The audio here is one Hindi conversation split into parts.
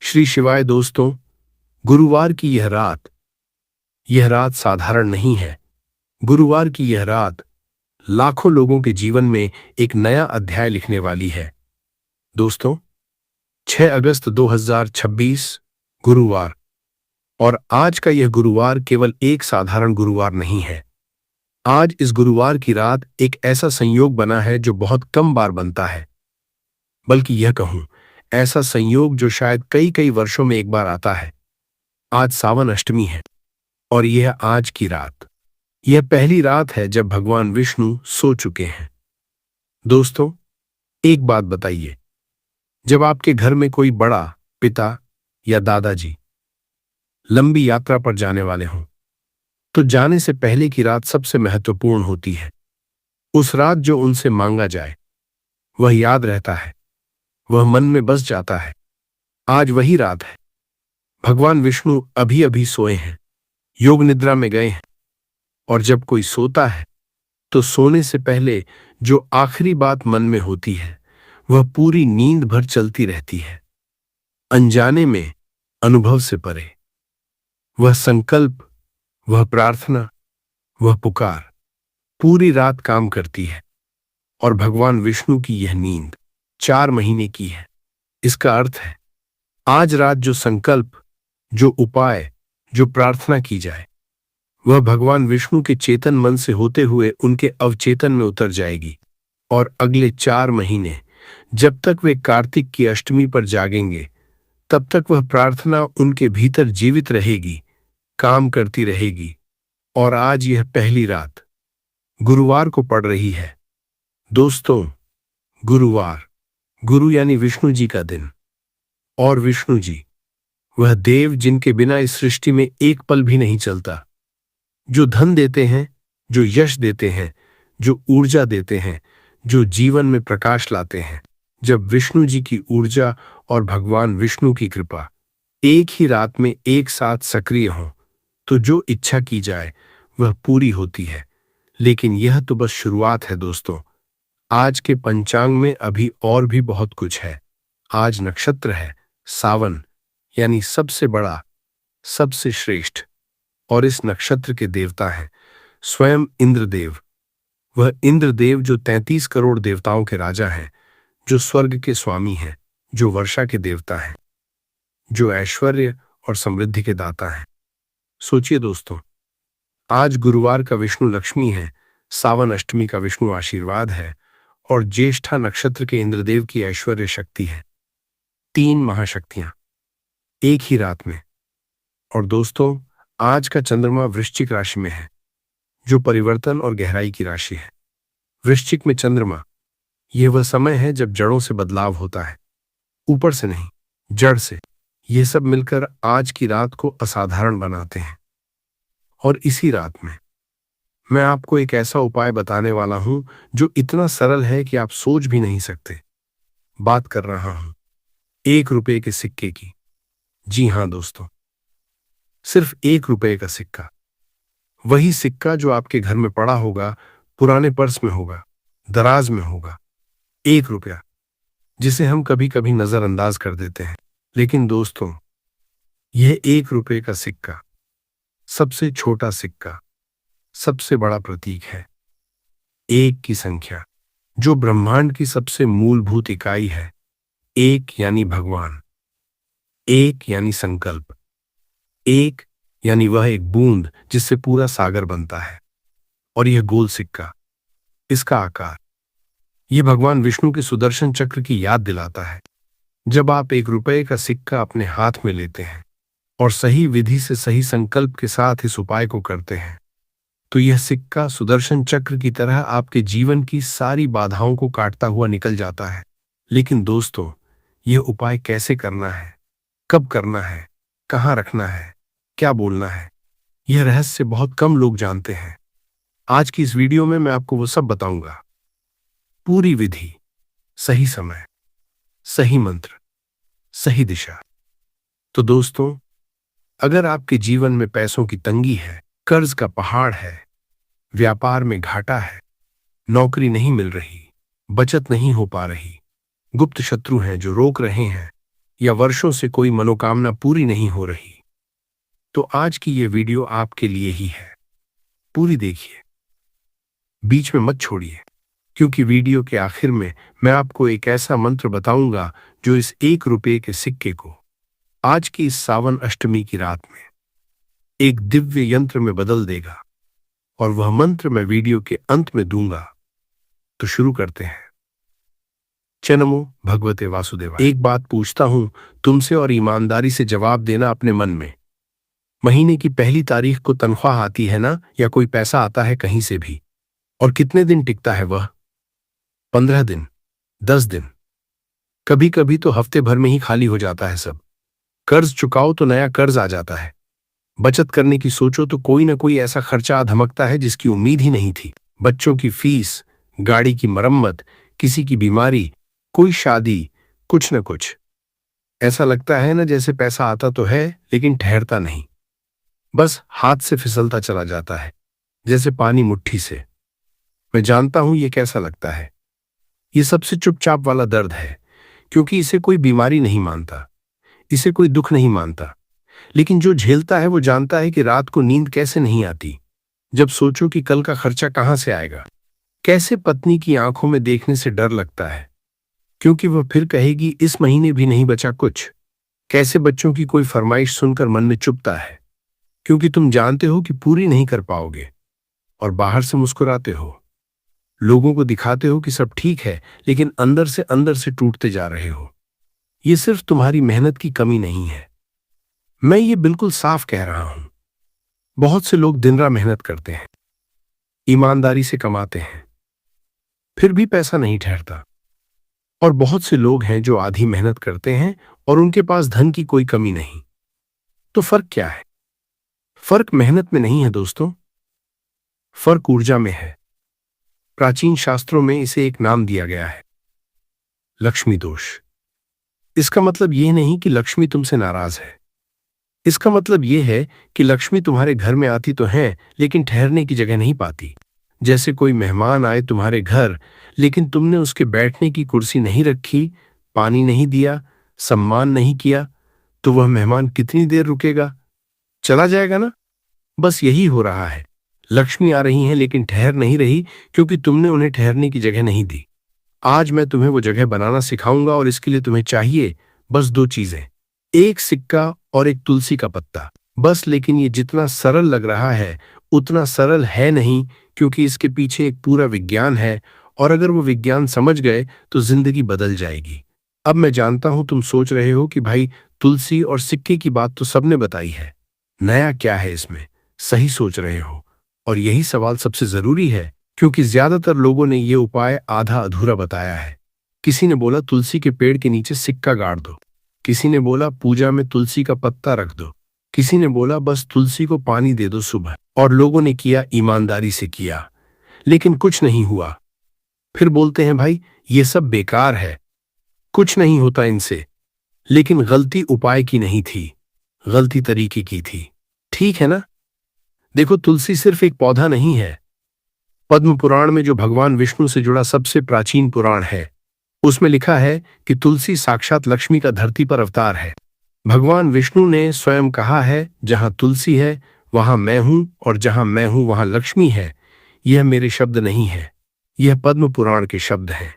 श्री शिवाय दोस्तों, गुरुवार की यह रात साधारण नहीं है। गुरुवार की यह रात लाखों लोगों के जीवन में एक नया अध्याय लिखने वाली है। दोस्तों, 6 अगस्त 2026 गुरुवार। और आज का यह गुरुवार केवल एक साधारण गुरुवार नहीं है। आज इस गुरुवार की रात एक ऐसा संयोग बना है जो बहुत कम बार बनता है। बल्कि यह कहूं, ऐसा संयोग जो शायद कई कई वर्षों में एक बार आता है। आज सावन अष्टमी है और यह आज की रात, यह पहली रात है जब भगवान विष्णु सो चुके हैं। दोस्तों, एक बात बताइए, जब आपके घर में कोई बड़ा, पिता या दादाजी लंबी यात्रा पर जाने वाले हों, तो जाने से पहले की रात सबसे महत्वपूर्ण होती है। उस रात जो उनसे मांगा जाए वह याद रहता है, वह मन में बस जाता है। आज वही रात है। भगवान विष्णु अभी अभी सोए हैं, योग निद्रा में गए हैं। और जब कोई सोता है तो सोने से पहले जो आखिरी बात मन में होती है वह पूरी नींद भर चलती रहती है, अनजाने में, अनुभव से परे। वह संकल्प, वह प्रार्थना, वह पुकार पूरी रात काम करती है। और भगवान विष्णु की यह नींद 4 महीने की है। इसका अर्थ है, आज रात जो संकल्प, जो उपाय, जो प्रार्थना की जाए वह भगवान विष्णु के चेतन मन से होते हुए उनके अवचेतन में उतर जाएगी। और अगले 4 महीने, जब तक वे कार्तिक की अष्टमी पर जागेंगे, तब तक वह प्रार्थना उनके भीतर जीवित रहेगी, काम करती रहेगी। और आज यह पहली रात गुरुवार को पड़ रही है। दोस्तों, गुरुवार, गुरु यानी विष्णु जी का दिन। और विष्णु जी वह देव जिनके बिना इस सृष्टि में एक पल भी नहीं चलता, जो धन देते हैं, जो यश देते हैं, जो ऊर्जा देते हैं, जो जीवन में प्रकाश लाते हैं। जब विष्णु जी की ऊर्जा और भगवान विष्णु की कृपा एक ही रात में एक साथ सक्रिय हों, तो जो इच्छा की जाए वह पूरी होती है। लेकिन यह तो बस शुरुआत है दोस्तों। आज के पंचांग में अभी और भी बहुत कुछ है। आज नक्षत्र है सावन, यानी सबसे बड़ा, सबसे श्रेष्ठ। और इस नक्षत्र के देवता हैं स्वयं इंद्रदेव। वह इंद्रदेव जो 33 करोड़ देवताओं के राजा हैं, जो स्वर्ग के स्वामी हैं, जो वर्षा के देवता हैं, जो ऐश्वर्य और समृद्धि के दाता हैं। सोचिए दोस्तों, आज गुरुवार का विष्णु लक्ष्मी है, सावन अष्टमी का विष्णु आशीर्वाद है और ज्येष्ठा नक्षत्र के इंद्रदेव की ऐश्वर्य शक्ति है। 3 महाशक्तियां एक ही रात में। और दोस्तों, आज का चंद्रमा वृश्चिक राशि में है, जो परिवर्तन और गहराई की राशि है। वृश्चिक में चंद्रमा, यह वह समय है जब जड़ों से बदलाव होता है, ऊपर से नहीं, जड़ से। यह सब मिलकर आज की रात को असाधारण बनाते हैं। और इसी रात में मैं आपको एक ऐसा उपाय बताने वाला हूं जो इतना सरल है कि आप सोच भी नहीं सकते। बात कर रहा हूं 1 रुपए के सिक्के की। जी हां दोस्तों, सिर्फ 1 रुपए का सिक्का। वही सिक्का जो आपके घर में पड़ा होगा, पुराने पर्स में होगा, दराज में होगा। 1 रुपया, जिसे हम कभी कभी नजरअंदाज कर देते हैं। लेकिन दोस्तों, यह 1 रुपए का सिक्का सबसे छोटा सिक्का, सबसे बड़ा प्रतीक है। 1 की संख्या, जो ब्रह्मांड की सबसे मूलभूत इकाई है। 1 यानी भगवान, 1 यानी संकल्प, 1 यानी वह एक बूंद जिससे पूरा सागर बनता है। और यह गोल सिक्का, इसका आकार, यह भगवान विष्णु के सुदर्शन चक्र की याद दिलाता है। जब आप 1 रुपए का सिक्का अपने हाथ में लेते हैं और सही विधि से, सही संकल्प के साथ इस उपाय को करते हैं, तो यह सिक्का सुदर्शन चक्र की तरह आपके जीवन की सारी बाधाओं को काटता हुआ निकल जाता है। लेकिन दोस्तों, यह उपाय कैसे करना है, कब करना है, कहां रखना है, क्या बोलना है, यह रहस्य बहुत कम लोग जानते हैं। आज की इस वीडियो में मैं आपको वो सब बताऊंगा। पूरी विधि, सही समय, सही मंत्र, सही दिशा। तो दोस्तों, अगर आपके जीवन में पैसों की तंगी है, कर्ज का पहाड़ है, व्यापार में घाटा है, नौकरी नहीं मिल रही, बचत नहीं हो पा रही, गुप्त शत्रु हैं जो रोक रहे हैं, या वर्षों से कोई मनोकामना पूरी नहीं हो रही, तो आज की ये वीडियो आपके लिए ही है। पूरी देखिए, बीच में मत छोड़िए, क्योंकि वीडियो के आखिर में मैं आपको एक ऐसा मंत्र बताऊंगा जो इस 1 रुपये के सिक्के को आज की इस सावन अष्टमी की रात में एक दिव्य यंत्र में बदल देगा। और वह मंत्र मैं वीडियो के अंत में दूंगा। तो शुरू करते हैं। चनमो भगवते वासुदेवाय। एक बात पूछता हूं तुमसे और ईमानदारी से जवाब देना अपने मन में। महीने की पहली तारीख को तनख्वाह आती है ना, या कोई पैसा आता है कहीं से भी? और कितने दिन टिकता है वह? 15 दिन, 10 दिन, कभी कभी तो हफ्ते भर में ही खाली हो जाता है सब। कर्ज चुकाओ तो नया कर्ज आ जाता है। बचत करने की सोचो तो कोई ना कोई ऐसा खर्चा आ धमकता है जिसकी उम्मीद ही नहीं थी। बच्चों की फीस, गाड़ी की मरम्मत, किसी की बीमारी, कोई शादी, कुछ न कुछ। ऐसा लगता है ना जैसे पैसा आता तो है लेकिन ठहरता नहीं, बस हाथ से फिसलता चला जाता है, जैसे पानी मुट्ठी से। मैं जानता हूं ये कैसा लगता है। ये सबसे चुपचाप वाला दर्द है, क्योंकि इसे कोई बीमारी नहीं मानता, इसे कोई दुख नहीं मानता। लेकिन जो झेलता है वो जानता है कि रात को नींद कैसे नहीं आती जब सोचो कि कल का खर्चा कहां से आएगा। कैसे पत्नी की आंखों में देखने से डर लगता है, क्योंकि वह फिर कहेगी इस महीने भी नहीं बचा कुछ। कैसे बच्चों की कोई फरमाइश सुनकर मन में चुभता है, क्योंकि तुम जानते हो कि पूरी नहीं कर पाओगे। और बाहर से मुस्कुराते हो, लोगों को दिखाते हो कि सब ठीक है, लेकिन अंदर से टूटते जा रहे हो। ये सिर्फ तुम्हारी मेहनत की कमी नहीं है, मैं ये बिल्कुल साफ कह रहा हूं। बहुत से लोग दिन रात मेहनत करते हैं, ईमानदारी से कमाते हैं, फिर भी पैसा नहीं ठहरता। और बहुत से लोग हैं जो आधी मेहनत करते हैं और उनके पास धन की कोई कमी नहीं। तो फर्क क्या है? फर्क मेहनत में नहीं है दोस्तों, फर्क ऊर्जा में है। प्राचीन शास्त्रों में इसे एक नाम दिया गया है, लक्ष्मी दोष। इसका मतलब यह नहीं कि लक्ष्मी तुमसे नाराज है। इसका मतलब यह है कि लक्ष्मी तुम्हारे घर में आती तो है, लेकिन ठहरने की जगह नहीं पाती। जैसे कोई मेहमान आए तुम्हारे घर, लेकिन तुमने उसके बैठने की कुर्सी नहीं रखी, पानी नहीं दिया, सम्मान नहीं किया, तो वह मेहमान कितनी देर रुकेगा? चला जाएगा ना। बस यही हो रहा है। लक्ष्मी आ रही हैं लेकिन ठहर नहीं रही, क्योंकि तुमने उन्हें ठहरने की जगह नहीं दी। आज मैं तुम्हें वो जगह बनाना सिखाऊंगा, और इसके लिए तुम्हें चाहिए बस 2 चीजें, एक सिक्का और एक तुलसी का पत्ता। बस। लेकिन ये जितना सरल लग रहा है उतना सरल है नहीं, क्योंकि इसके पीछे एक पूरा विज्ञान है, और अगर वो विज्ञान समझ गए तो जिंदगी बदल जाएगी। अब मैं जानता हूं तुम सोच रहे हो कि भाई तुलसी और सिक्के की बात तो सबने बताई है, नया क्या है इसमें? सही सोच रहे हो, और यही सवाल सबसे जरूरी है, क्योंकि ज्यादातर लोगों ने ये उपाय आधा अधूरा बताया है। किसी ने बोला तुलसी के पेड़ के नीचे सिक्का गाड़ दो, किसी ने बोला पूजा में तुलसी का पत्ता रख दो, किसी ने बोला बस तुलसी को पानी दे दो सुबह। और लोगों ने किया, ईमानदारी से किया, लेकिन कुछ नहीं हुआ। फिर बोलते हैं भाई ये सब बेकार है, कुछ नहीं होता इनसे। लेकिन गलती उपाय की नहीं थी, गलती तरीके की थी। ठीक है ना? देखो, तुलसी सिर्फ एक पौधा नहीं है। पद्म पुराण में, जो भगवान विष्णु से जुड़ा सबसे प्राचीन पुराण है, उसमें लिखा है कि तुलसी साक्षात लक्ष्मी का धरती पर अवतार है। भगवान विष्णु ने स्वयं कहा है, जहां तुलसी है वहां मैं हूं, और जहां मैं हूं वहां लक्ष्मी है। यह मेरे शब्द नहीं है, यह पद्म पुराण के शब्द हैं।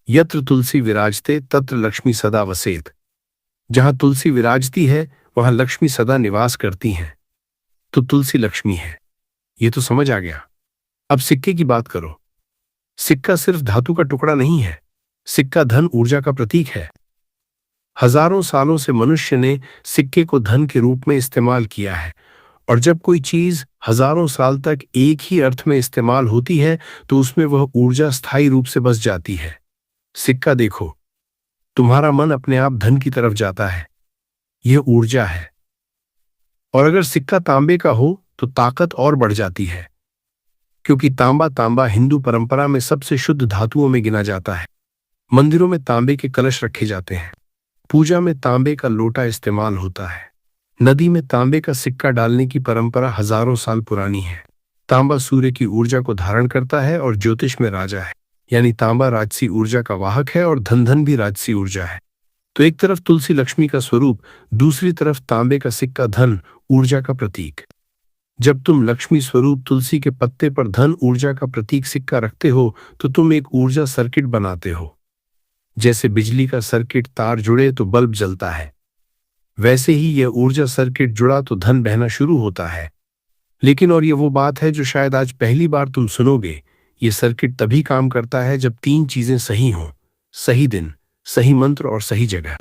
यत्र तुलसी विराजते तत्र लक्ष्मी सदा वसेत। जहां तुलसी विराजती है वहां लक्ष्मी सदा निवास करती हैं। तो तुलसी लक्ष्मी है, ये तो समझ आ गया। अब सिक्के की बात करो। सिक्का सिर्फ धातु का टुकड़ा नहीं है, सिक्का धन ऊर्जा का प्रतीक है। हजारों सालों से मनुष्य ने सिक्के को धन के रूप में इस्तेमाल किया है, और जब कोई चीज हजारों साल तक एक ही अर्थ में इस्तेमाल होती है तो उसमें वह ऊर्जा स्थायी रूप से बस जाती है। सिक्का देखो, तुम्हारा मन अपने आप धन की तरफ जाता है, यह ऊर्जा है। और अगर सिक्का तांबे का हो तो ताकत और बढ़ जाती है, क्योंकि तांबा हिंदू परंपरा में सबसे शुद्ध धातुओं में गिना जाता है। मंदिरों में तांबे के कलश रखे जाते हैं, पूजा में तांबे का लोटा इस्तेमाल होता है, नदी में तांबे का सिक्का डालने की परंपरा हजारों साल पुरानी है। तांबा सूर्य की ऊर्जा को धारण करता है और ज्योतिष में राजा है, यानी तांबा राजसी ऊर्जा का वाहक है, और धन भी राजसी ऊर्जा है। तो एक तरफ तुलसी लक्ष्मी का स्वरूप, दूसरी तरफ तांबे का सिक्का धन ऊर्जा का प्रतीक। जब तुम लक्ष्मी स्वरूप तुलसी के पत्ते पर धन ऊर्जा का प्रतीक सिक्का रखते हो तो तुम एक ऊर्जा सर्किट बनाते हो। जैसे बिजली का सर्किट तार जुड़े तो बल्ब जलता है, वैसे ही यह ऊर्जा सर्किट जुड़ा तो धन बहना शुरू होता है। लेकिन और ये वो बात है जो शायद आज पहली बार तुम सुनोगे, ये सर्किट तभी काम करता है जब तीन चीजें सही हों: सही दिन, सही मंत्र और सही जगह।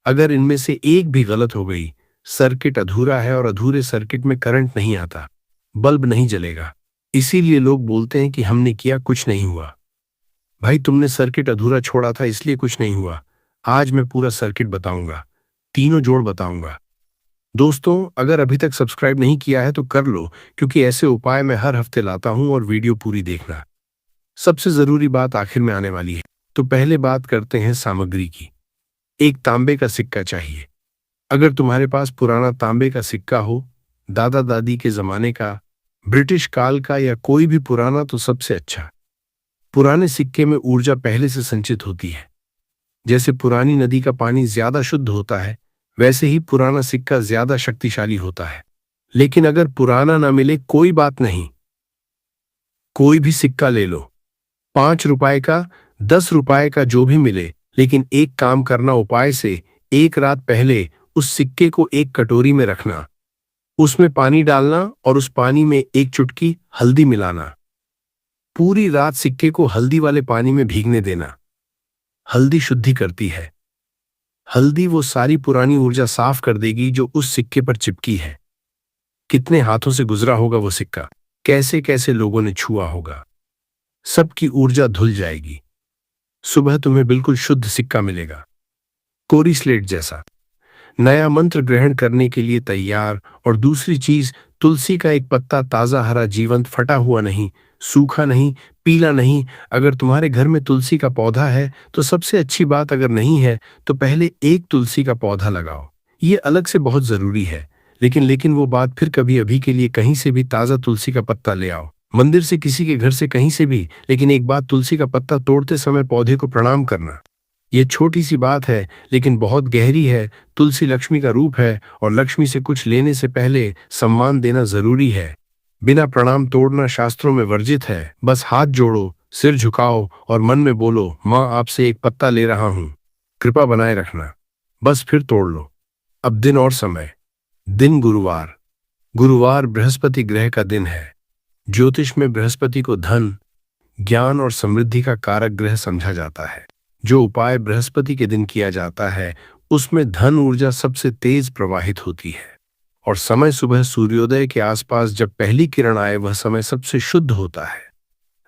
अगर इनमें से एक भी गलत हो गई, सर्किट अधूरा है और अधूरे सर्किट में करंट नहीं आता, बल्ब नहीं जलेगा। इसीलिए लोग बोलते हैं कि हमने किया कुछ नहीं हुआ। भाई, तुमने सर्किट अधूरा छोड़ा था इसलिए कुछ नहीं हुआ। आज मैं पूरा सर्किट बताऊंगा, तीनों जोड़ बताऊंगा। दोस्तों, अगर अभी तक सब्सक्राइब नहीं किया है तो कर लो, क्योंकि ऐसे उपाय मैं हर हफ्ते लाता हूं और वीडियो पूरी देखना। सबसे जरूरी बात आखिर में आने वाली है। तो पहले बात करते हैं सामग्री की। एक तांबे का सिक्का चाहिए। अगर तुम्हारे पास पुराना तांबे का सिक्का हो, दादा दादी के जमाने का, ब्रिटिश काल का या कोई भी पुराना, तो सबसे अच्छा। पुराने सिक्के में ऊर्जा पहले से संचित होती है। जैसे पुरानी नदी का पानी ज्यादा शुद्ध होता है, वैसे ही पुराना सिक्का ज्यादा शक्तिशाली होता है। लेकिन अगर पुराना ना मिले, कोई बात नहीं, कोई भी सिक्का ले लो, 5 रुपए का, 10 रुपए का, जो भी मिले। लेकिन एक काम करना उपाय से, एक रात पहले उस सिक्के को एक कटोरी में रखना, उसमें पानी डालना और उस पानी में एक चुटकी हल्दी मिलाना। पूरी रात सिक्के को हल्दी वाले पानी में भीगने देना। हल्दी शुद्धि करती है। हल्दी वो सारी पुरानी ऊर्जा साफ कर देगी जो उस सिक्के पर चिपकी है। कितने हाथों से गुजरा होगा वो सिक्का, कैसे कैसे लोगों ने छुआ होगा, सबकी ऊर्जा धुल जाएगी। सुबह तुम्हें बिल्कुल शुद्ध सिक्का मिलेगा, कोरी स्लेट जैसा, नया मंत्र ग्रहण करने के लिए तैयार। और दूसरी चीज, तुलसी का एक पत्ता ताजा, हरा, जीवंत, फटा हुआ नहीं, सूखा नहीं, पीला नहीं। अगर तुम्हारे घर में तुलसी का पौधा है तो सबसे अच्छी बात, अगर नहीं है तो पहले एक तुलसी का पौधा लगाओ। ये अलग से बहुत जरूरी है। लेकिन वो बात फिर कभी। अभी के लिए कहीं से भी ताजा तुलसी का पत्ता ले आओ, मंदिर से, किसी के घर से, कहीं से भी। लेकिन एक बात, तुलसी का पत्ता तोड़ते समय पौधे को प्रणाम करना। ये छोटी सी बात है लेकिन बहुत गहरी है। तुलसी लक्ष्मी का रूप है और लक्ष्मी से कुछ लेने से पहले सम्मान देना जरूरी है। बिना प्रणाम तोड़ना शास्त्रों में वर्जित है। बस हाथ जोड़ो, सिर झुकाओ और मन में बोलो, माँ आपसे एक पत्ता ले रहा हूं, कृपा बनाए रखना। बस फिर तोड़ लो। अब दिन और समय। दिन गुरुवार। गुरुवार बृहस्पति ग्रह का दिन है। ज्योतिष में बृहस्पति को धन, ज्ञान और समृद्धि का कारक ग्रह समझा जाता है। जो उपाय बृहस्पति के दिन किया जाता है उसमें धन ऊर्जा सबसे तेज प्रवाहित होती है। और समय सुबह सूर्योदय के आसपास जब पहली किरण आए, वह समय सबसे शुद्ध होता है।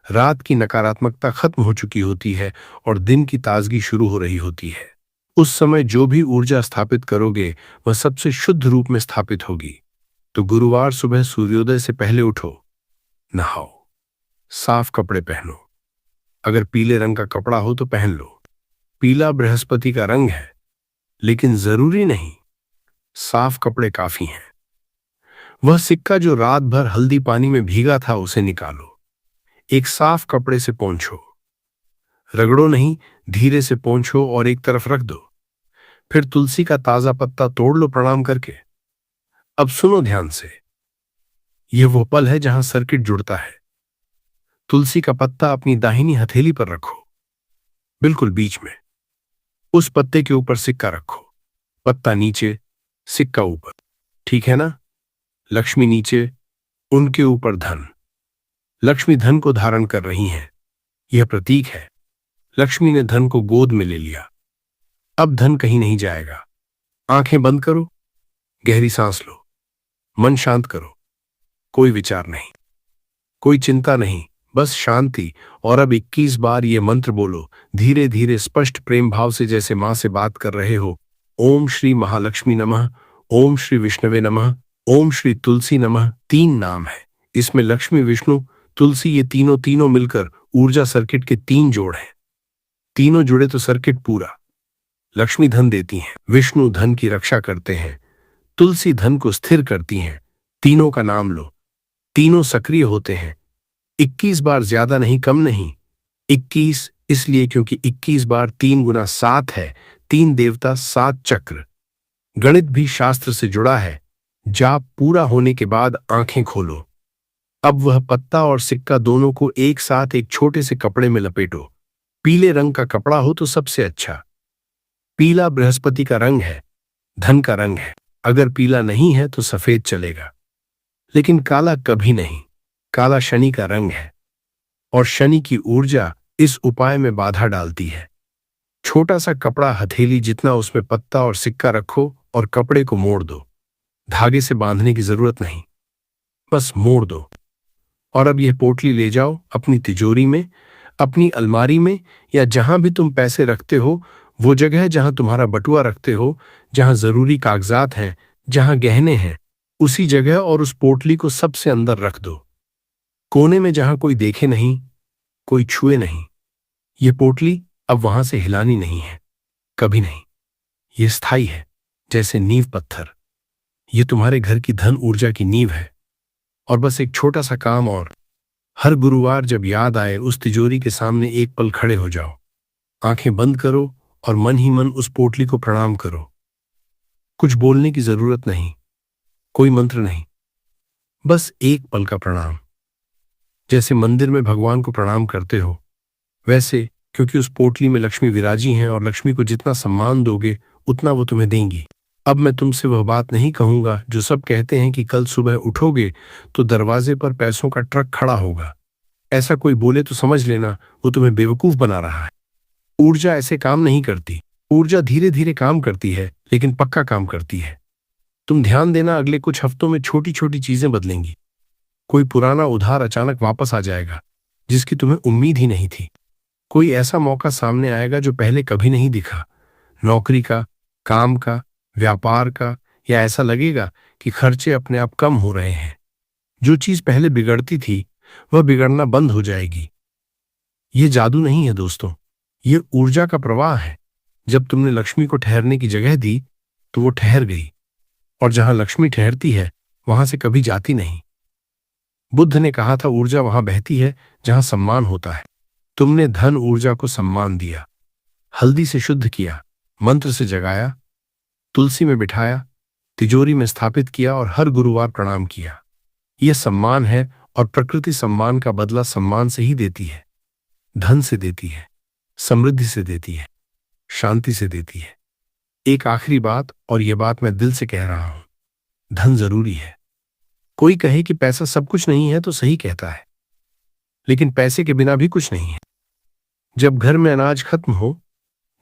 रात की नकारात्मकता खत्म हो चुकी होती है और दिन की ताजगी शुरू हो रही होती है। उस समय जो भी ऊर्जा स्थापित करोगे वह सबसे शुद्ध रूप में स्थापित होगी। तो गुरुवार सुबह सूर्योदय से पहले उठो, नहाओ, साफ कपड़े पहनो। अगर पीले रंग का कपड़ा हो तो पहन लो। पीला बृहस्पति का रंग है, लेकिन जरूरी नहीं, साफ कपड़े काफी हैं। वह सिक्का जो रात भर हल्दी पानी में भीगा था उसे निकालो, एक साफ कपड़े से पोंछो, रगड़ो नहीं, धीरे से पोंछो और एक तरफ रख दो। फिर तुलसी का ताजा पत्ता तोड़ लो प्रणाम करके। अब सुनो ध्यान से, यह वो पल है जहां सर्किट जुड़ता है। तुलसी का पत्ता अपनी दाहिनी हथेली पर रखो, बिल्कुल बीच में। उस पत्ते के ऊपर सिक्का रखो, पत्ता नीचे, सिक्का ऊपर, ठीक है ना? लक्ष्मी नीचे, उनके ऊपर धन। लक्ष्मी धन को धारण कर रही हैं, यह प्रतीक है। लक्ष्मी ने धन को गोद में ले लिया। अब धन कहीं नहीं जाएगा। आंखें बंद करो, गहरी सांस लो, मन शांत करो। कोई विचार नहीं, कोई चिंता नहीं, बस शांति। और अब 21 बार ये मंत्र बोलो, धीरे धीरे, स्पष्ट प्रेम भाव से, जैसे मां से बात कर रहे हो। ओम श्री महालक्ष्मी नमः, ओम श्री विष्णवे नमः, ओम श्री तुलसी नमः। 3 नाम है इसमें, लक्ष्मी, विष्णु, तुलसी, ये तीनों मिलकर ऊर्जा सर्किट के 3 जोड़ हैं। तीनों जुड़े तो सर्किट पूरा। लक्ष्मी धन देती हैं, विष्णु धन की रक्षा करते हैं, तुलसी धन को स्थिर करती हैं। तीनों का नाम लो, तीनों सक्रिय होते हैं। 21 बार, ज्यादा नहीं, कम नहीं। 21 इसलिए क्योंकि 21 बार 3 गुना 7 है। 3 देवता 7 चक्र। गणित भी शास्त्र से जुड़ा है। जाप पूरा होने के बाद आंखें खोलो। अब वह पत्ता और सिक्का दोनों को एक साथ एक छोटे से कपड़े में लपेटो। पीले रंग का कपड़ा हो तो सबसे अच्छा। पीला बृहस्पति का रंग है, धन का रंग है। अगर पीला नहीं है तो सफेद चलेगा, लेकिन काला कभी नहीं। काला शनि का रंग है और शनि की ऊर्जा इस उपाय में बाधा डालती है। छोटा सा कपड़ा हथेली जितना, उसमें पत्ता और सिक्का रखो और कपड़े को मोड़ दो। धागे से बांधने की जरूरत नहीं, बस मोड़ दो। और अब यह पोटली ले जाओ अपनी तिजोरी में, अपनी अलमारी में, या जहां भी तुम पैसे रखते हो, वो जगह जहां तुम्हारा बटुआ रखते हो, जहां जरूरी कागजात हैं, जहां गहने हैं, उसी जगह। और उस पोटली को सबसे अंदर रख दो, कोने में, जहां कोई देखे नहीं, कोई छुए नहीं। ये पोटली अब वहां से हिलानी नहीं है, कभी नहीं। ये स्थायी है, जैसे नींव पत्थर। ये तुम्हारे घर की धन ऊर्जा की नींव है। और बस एक छोटा सा काम और, हर गुरुवार जब याद आए उस तिजोरी के सामने एक पल खड़े हो जाओ, आंखें बंद करो और मन ही मन उस पोटली को प्रणाम करो। कुछ बोलने की जरूरत नहीं, कोई मंत्र नहीं, बस एक पल का प्रणाम। जैसे मंदिर में भगवान को प्रणाम करते हो वैसे, क्योंकि उस पोटली में लक्ष्मी विराजी हैं और लक्ष्मी को जितना सम्मान दोगे उतना वो तुम्हें देंगी। अब मैं तुमसे वह बात नहीं कहूंगा जो सब कहते हैं कि कल सुबह उठोगे तो दरवाजे पर पैसों का ट्रक खड़ा होगा। ऐसा कोई बोले तो समझ लेना वो तुम्हें बेवकूफ बना रहा है। ऊर्जा ऐसे काम नहीं करती। ऊर्जा धीरे धीरे काम करती है, लेकिन पक्का काम करती है। तुम ध्यान देना, अगले कुछ हफ्तों में छोटी छोटी चीजें बदलेंगी। कोई पुराना उधार अचानक वापस आ जाएगा जिसकी तुम्हें उम्मीद ही नहीं थी। कोई ऐसा मौका सामने आएगा जो पहले कभी नहीं दिखा। नौकरी का, काम का, व्यापार का, या ऐसा लगेगा कि खर्चे अपने आप कम हो रहे हैं। जो चीज पहले बिगड़ती थी वह बिगड़ना बंद हो जाएगी। ये जादू नहीं है दोस्तों, ये ऊर्जा का प्रवाह है। जब तुमने लक्ष्मी को ठहरने की जगह दी तो वो ठहर गई, और जहां लक्ष्मी ठहरती है वहां से कभी जाती नहीं। बुद्ध ने कहा था, ऊर्जा वहां बहती है जहां सम्मान होता है। तुमने धन ऊर्जा को सम्मान दिया, हल्दी से शुद्ध किया, मंत्र से जगाया, तुलसी में बिठाया, तिजोरी में स्थापित किया और हर गुरुवार प्रणाम किया। यह सम्मान है, और प्रकृति सम्मान का बदला सम्मान से ही देती है। धन से देती है, समृद्धि से देती है, शांति से देती है। एक आखिरी बात, और यह बात मैं दिल से कह रहा हूं, धन जरूरी है। कोई कहे कि पैसा सब कुछ नहीं है तो सही कहता है, लेकिन पैसे के बिना भी कुछ नहीं है। जब घर में अनाज खत्म हो,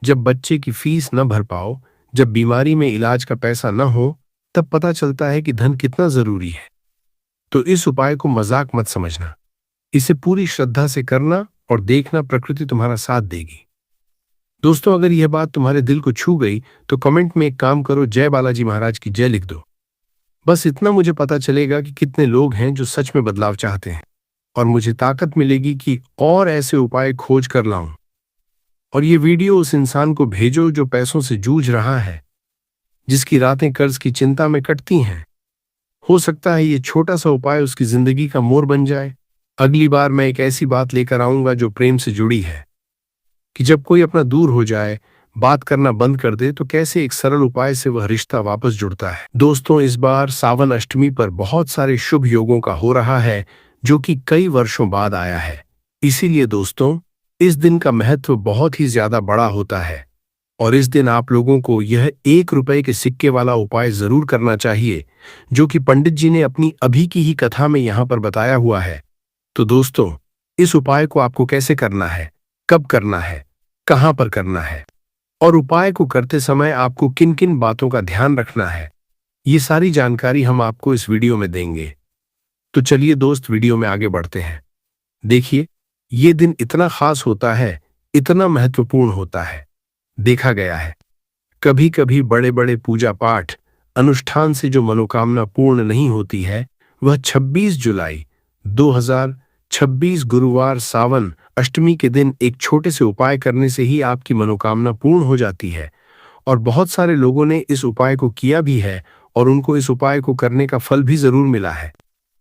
जब बच्चे की फीस न भर पाओ, जब बीमारी में इलाज का पैसा न हो, तब पता चलता है कि धन कितना जरूरी है। तो इस उपाय को मजाक मत समझना, इसे पूरी श्रद्धा से करना और देखना प्रकृति तुम्हारा साथ देगी। दोस्तों, अगर यह बात तुम्हारे दिल को छू गई तो कमेंट में एक काम करो, जय बालाजी महाराज की जय लिख दो। बस इतना मुझे पता चलेगा कि कितने लोग हैं जो सच में बदलाव चाहते हैं, और मुझे ताकत मिलेगी कि और ऐसे उपाय खोज कर लाऊं। और ये वीडियो उस इंसान को भेजो जो पैसों से जूझ रहा है, जिसकी रातें कर्ज की चिंता में कटती हैं। हो सकता है ये छोटा सा उपाय उसकी जिंदगी का मोड़ बन जाए। अगली बार मैं एक ऐसी बात लेकर आऊंगा जो प्रेम से जुड़ी है, कि जब कोई अपना दूर हो जाए, बात करना बंद कर दे, तो कैसे एक सरल उपाय से वह रिश्ता वापस जुड़ता है। दोस्तों, इस बार सावन अष्टमी पर बहुत सारे शुभ योगों का हो रहा है, जो कि कई वर्षों बाद आया है। इसीलिए दोस्तों, इस दिन का महत्व बहुत ही ज्यादा बड़ा होता है, और इस दिन आप लोगों को यह 1 रुपए के सिक्के वाला उपाय जरूर करना चाहिए, जो कि पंडित जी ने अपनी अभी की ही कथा में यहाँ पर बताया हुआ है। तो दोस्तों, इस उपाय को आपको कैसे करना है, कब करना है, कहां पर करना है, और उपाय को करते समय आपको किन किन बातों का ध्यान रखना है, ये सारी जानकारी हम आपको इस वीडियो में देंगे। तो चलिए दोस्त, वीडियो में आगे बढ़ते हैं। देखिए, ये दिन इतना खास होता है, इतना महत्वपूर्ण होता है। देखा गया है, कभी कभी बड़े बड़े पूजा पाठ अनुष्ठान से जो मनोकामना पूर्ण नहीं होती है, वह 26 जुलाई 2026 गुरुवार सावन अष्टमी के दिन एक छोटे से उपाय करने से ही आपकी मनोकामना पूर्ण हो जाती है। और बहुत सारे लोगों ने इस उपाय को किया भी है, और उनको इस उपाय को करने का फल भी जरूर मिला है।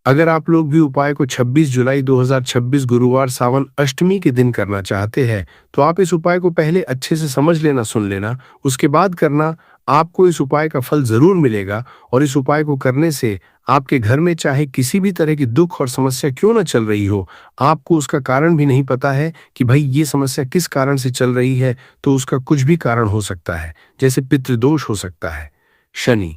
अगर आप लोग भी उपाय को 26 जुलाई 2026 गुरुवार सावन अष्टमी के दिन करना चाहते हैं तो आप इस उपाय को पहले अच्छे से समझ लेना, सुन लेना, उसके बाद करना। आपको इस उपाय का फल जरूर मिलेगा और इस उपाय को करने से आपके घर में चाहे किसी भी तरह की दुख और समस्या क्यों ना चल रही हो, आपको उसका कारण भी नहीं पता है कि भाई ये समस्या किस कारण से चल रही है, तो उसका कुछ भी कारण हो सकता है। जैसे पितृदोष हो सकता है, शनि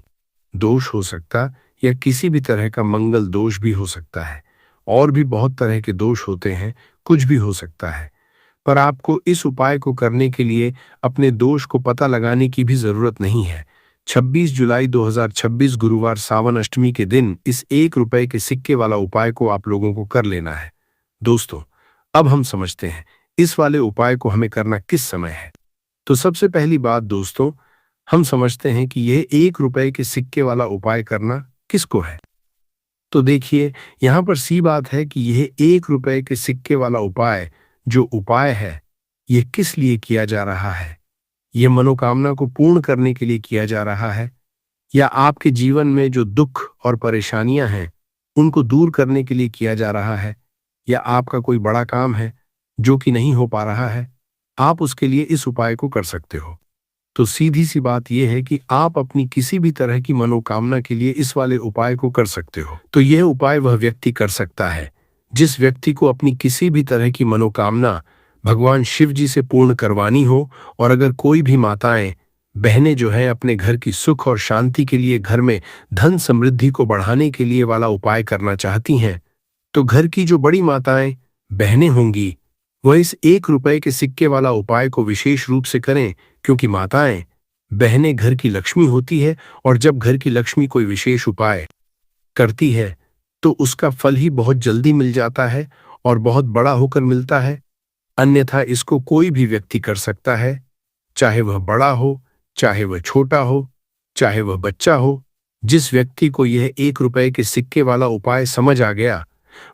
दोष हो सकता, या किसी भी तरह का मंगल दोष भी हो सकता है। और भी बहुत तरह के दोष होते हैं, कुछ भी हो सकता है। पर आपको इस उपाय को करने के लिए अपने दोष को पता लगाने की भी जरूरत नहीं है। 26 जुलाई 2026 गुरुवार सावन अष्टमी के दिन इस 1 रुपए के सिक्के वाला उपाय को आप लोगों को कर लेना है। दोस्तों, अब हम समझते हैं इस वाले उपाय को हमें करना किस समय है। तो सबसे पहली बात दोस्तों, हम समझते हैं कि यह 1 रुपए के सिक्के वाला उपाय करना किसको है। तो देखिए, यहां पर सी बात है कि यह 1 रुपए के सिक्के वाला उपाय जो उपाय है, यह किस लिए किया जा रहा है। यह मनोकामना को पूर्ण करने के लिए किया जा रहा है, या आपके जीवन में जो दुख और परेशानियां हैं उनको दूर करने के लिए किया जा रहा है, या आपका कोई बड़ा काम है जो कि नहीं हो पा रहा है, आप उसके लिए इस उपाय को कर सकते हो। तो सीधी सी बात यह है कि आप अपनी किसी भी तरह की मनोकामना के लिए इस वाले उपाय को कर सकते हो। तो यह उपाय वह व्यक्ति कर सकता है जिस व्यक्ति को अपनी किसी भी तरह की मनोकामना भगवान शिव जी से पूर्ण करवानी हो। और अगर कोई भी माताएं बहनें जो हैं अपने घर की सुख और शांति के लिए, घर में धन समृद्धि को बढ़ाने के लिए वाला उपाय करना चाहती हैं, तो घर की जो बड़ी माताएं बहनें होंगी वह इस 1 रुपए के सिक्के वाला उपाय को विशेष रूप से करें, क्योंकि माताएं बहनें घर की लक्ष्मी होती है और जब घर की लक्ष्मी कोई विशेष उपाय करती है तो उसका फल ही बहुत जल्दी मिल जाता है और बहुत बड़ा होकर मिलता है। अन्यथा इसको कोई भी व्यक्ति कर सकता है, चाहे वह बड़ा हो, चाहे वह छोटा हो, चाहे वह बच्चा हो। जिस व्यक्ति को यह 1 रुपए के सिक्के वाला उपाय समझ आ गया,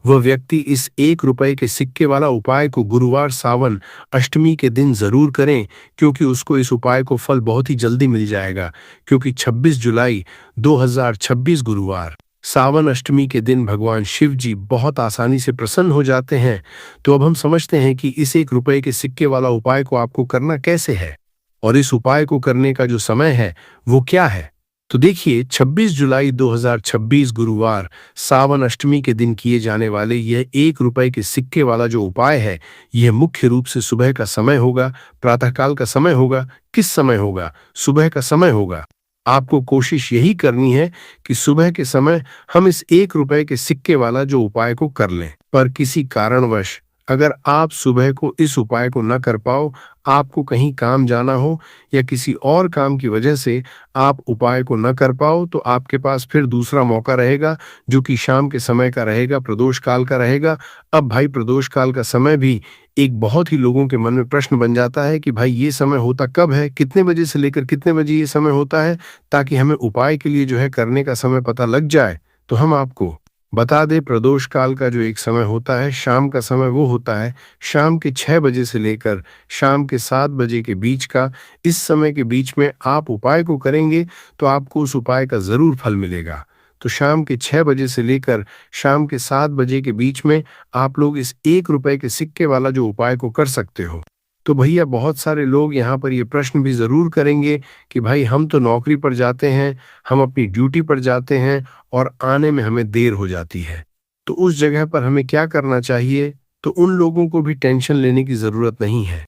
वह व्यक्ति इस 1 रुपए के सिक्के वाला उपाय को गुरुवार सावन अष्टमी के दिन जरूर करें, क्योंकि उसको इस उपाय को फल बहुत ही जल्दी मिल जाएगा। क्योंकि 26 जुलाई 2026 गुरुवार सावन अष्टमी के दिन भगवान शिव जी बहुत आसानी से प्रसन्न हो जाते हैं। तो अब हम समझते हैं कि इस 1 रुपए के सिक्के वाला उपाय को आपको करना कैसे है और इस उपाय को करने का जो समय है वो क्या है। तो देखिए, 26 जुलाई 2026 गुरुवार सावन अष्टमी के दिन किए जाने वाले यह 1 रुपए के सिक्के वाला जो उपाय है, यह मुख्य रूप से सुबह का समय होगा, प्रातःकाल का समय होगा। किस समय होगा? सुबह का समय होगा। आपको कोशिश यही करनी है कि सुबह के समय हम इस 1 रुपए के सिक्के वाला जो उपाय को कर लें। पर किसी कारणवश अगर आप सुबह को इस उपाय को न कर पाओ, आपको कहीं काम जाना हो या किसी और काम की वजह से आप उपाय को न कर पाओ, तो आपके पास फिर दूसरा मौका रहेगा जो कि शाम के समय का रहेगा, प्रदोष काल का रहेगा। अब भाई प्रदोष काल का समय भी एक बहुत ही लोगों के मन में प्रश्न बन जाता है कि भाई ये समय होता कब है, कितने बजे से लेकर कितने बजे ये समय होता है, ताकि हमें उपाय के लिए जो है करने का समय पता लग जाए। तो हम आपको बता दें, प्रदोष काल का जो एक समय होता है, शाम का समय, वो होता है शाम के 6 बजे से लेकर शाम के 7 बजे के बीच का। इस समय के बीच में आप उपाय को करेंगे तो आपको उस उपाय का जरूर फल मिलेगा। तो शाम के 6 बजे से लेकर शाम के 7 बजे के बीच में आप लोग इस 1 रुपए के सिक्के वाला जो उपाय को कर सकते हो। तो भैया, बहुत सारे लोग यहाँ पर ये प्रश्न भी जरूर करेंगे कि भाई हम तो नौकरी पर जाते हैं, हम अपनी ड्यूटी पर जाते हैं और आने में हमें देर हो जाती है, तो उस जगह पर हमें क्या करना चाहिए। तो उन लोगों को भी टेंशन लेने की जरूरत नहीं है।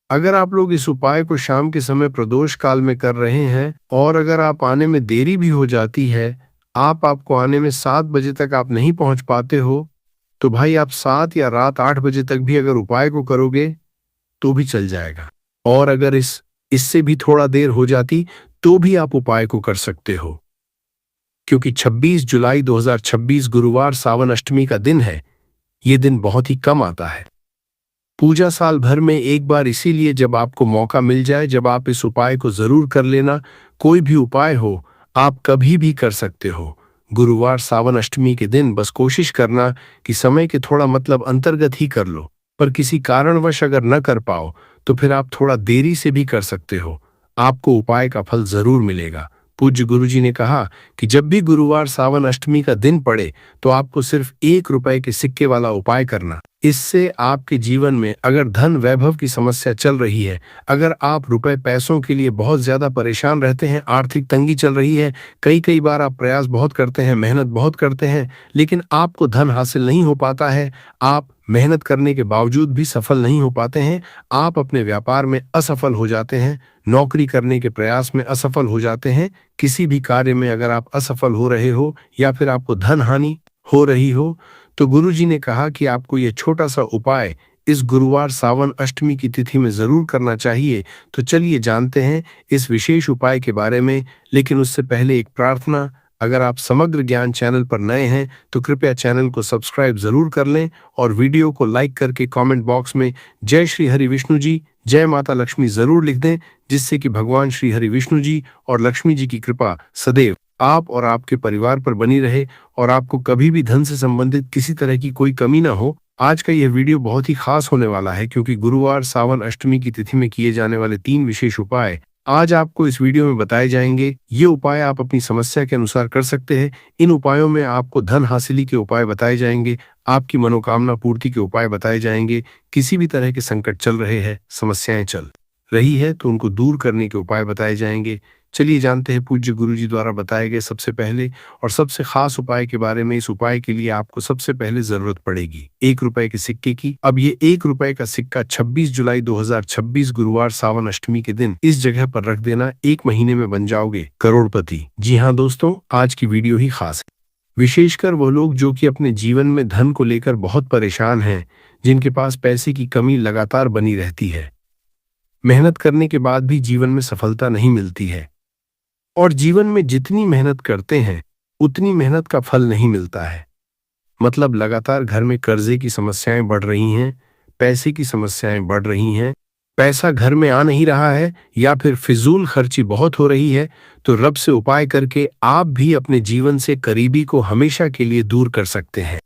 अगर आप लोग इस उपाय को शाम के समय प्रदोष काल में कर रहे हैं और अगर आप आने में देरी भी हो जाती है, आपको आने में 7 बजे तक आप नहीं पहुंच पाते हो, तो भाई आप 7 या रात 8 बजे तक भी अगर उपाय को करोगे तो भी चल जाएगा। और अगर इससे भी थोड़ा देर हो जाती तो भी आप उपाय को कर सकते हो, क्योंकि 26 जुलाई 2026 गुरुवार सावन अष्टमी का दिन है। ये दिन बहुत ही कम आता है, पूजा साल भर में एक बार, इसीलिए जब आपको मौका मिल जाए, जब आप इस उपाय को जरूर कर लेना। कोई भी उपाय हो, आप कभी भी कर सकते हो। गुरुवार सावन अष्टमी के दिन बस कोशिश करना कि समय के थोड़ा अंतर्गत ही कर लो। पर किसी कारणवश अगर न कर पाओ तो फिर आप थोड़ा देरी से भी कर सकते हो, आपको उपाय का फल जरूर मिलेगा। पूज्य गुरुजी ने कहा कि जब भी गुरुवार सावन अष्टमी का दिन पड़े तो आपको सिर्फ 1 रुपए के सिक्के वाला उपाय करना। इससे आपके जीवन में अगर धन वैभव की समस्या चल रही है, अगर आप रुपए पैसों के लिए बहुत ज्यादा परेशान रहते हैं, आर्थिक तंगी चल रही है, कई कई बार आप प्रयास बहुत करते हैं, मेहनत बहुत करते हैं, लेकिन आपको धन हासिल नहीं हो पाता है, आप मेहनत करने के बावजूद भी सफल नहीं हो पाते हैं, आप अपने व्यापार में असफल हो जाते हैं, नौकरी करने के प्रयास में असफल हो जाते हैं, किसी भी कार्य में अगर आप असफल हो रहे हो या फिर आपको धन हानि हो रही हो, तो गुरुजी ने कहा कि आपको यह छोटा सा उपाय इस गुरुवार सावन अष्टमी की तिथि में जरूर करना चाहिए। तो चलिए जानते हैं इस विशेष उपाय के बारे में, लेकिन उससे पहले एक प्रार्थना। अगर आप समग्र ज्ञान चैनल पर नए हैं तो कृपया चैनल को सब्सक्राइब जरूर कर लें और वीडियो को लाइक करके कमेंट बॉक्स में जय श्री हरि विष्णु जी, जय माता लक्ष्मी जरूर लिख दें, जिससे कि भगवान श्री हरि विष्णु जी और लक्ष्मी जी की कृपा सदैव आप और आपके परिवार पर बनी रहे और आपको कभी भी धन से संबंधित किसी तरह की कोई कमी ना हो। आज का यह वीडियो बहुत ही खास होने वाला है, क्योंकि गुरुवार सावन अष्टमी की तिथि में किए जाने वाले 3 विशेष उपाय आज आपको इस वीडियो में बताए जाएंगे। ये उपाय आप अपनी समस्या के अनुसार कर सकते हैं। इन उपायों में आपको धन हासिली के उपाय बताए जाएंगे, आपकी मनोकामना पूर्ति के उपाय बताए जाएंगे। किसी भी तरह के संकट चल रहे हैं, समस्याएं चल रही है तो उनको दूर करने के उपाय बताए जाएंगे। चलिए जानते हैं पूज्य गुरुजी द्वारा बताए गए सबसे पहले और सबसे खास उपाय के बारे में। इस उपाय के लिए आपको सबसे पहले जरूरत पड़ेगी 1 रुपए के सिक्के की। अब ये 1 रुपए का सिक्का 26 जुलाई 2026 गुरुवार सावन अष्टमी के दिन इस जगह पर रख देना। 1 महीने में बन जाओगे करोड़पति। जी हाँ दोस्तों, आज की वीडियो ही खास है, विशेषकर वो लोग जो कि अपने जीवन में धन को लेकर बहुत परेशान हैं, जिनके पास पैसे की कमी लगातार बनी रहती है, मेहनत करने के बाद भी जीवन में सफलता नहीं मिलती है और जीवन में जितनी मेहनत करते हैं उतनी मेहनत का फल नहीं मिलता है। मतलब लगातार घर में कर्जे की समस्याएं बढ़ रही हैं, पैसे की समस्याएं बढ़ रही हैं, पैसा घर में आ नहीं रहा है या फिर फिजूल खर्ची बहुत हो रही है। तो रब से उपाय करके आप भी अपने जीवन से करीबी को हमेशा के लिए दूर कर सकते हैं।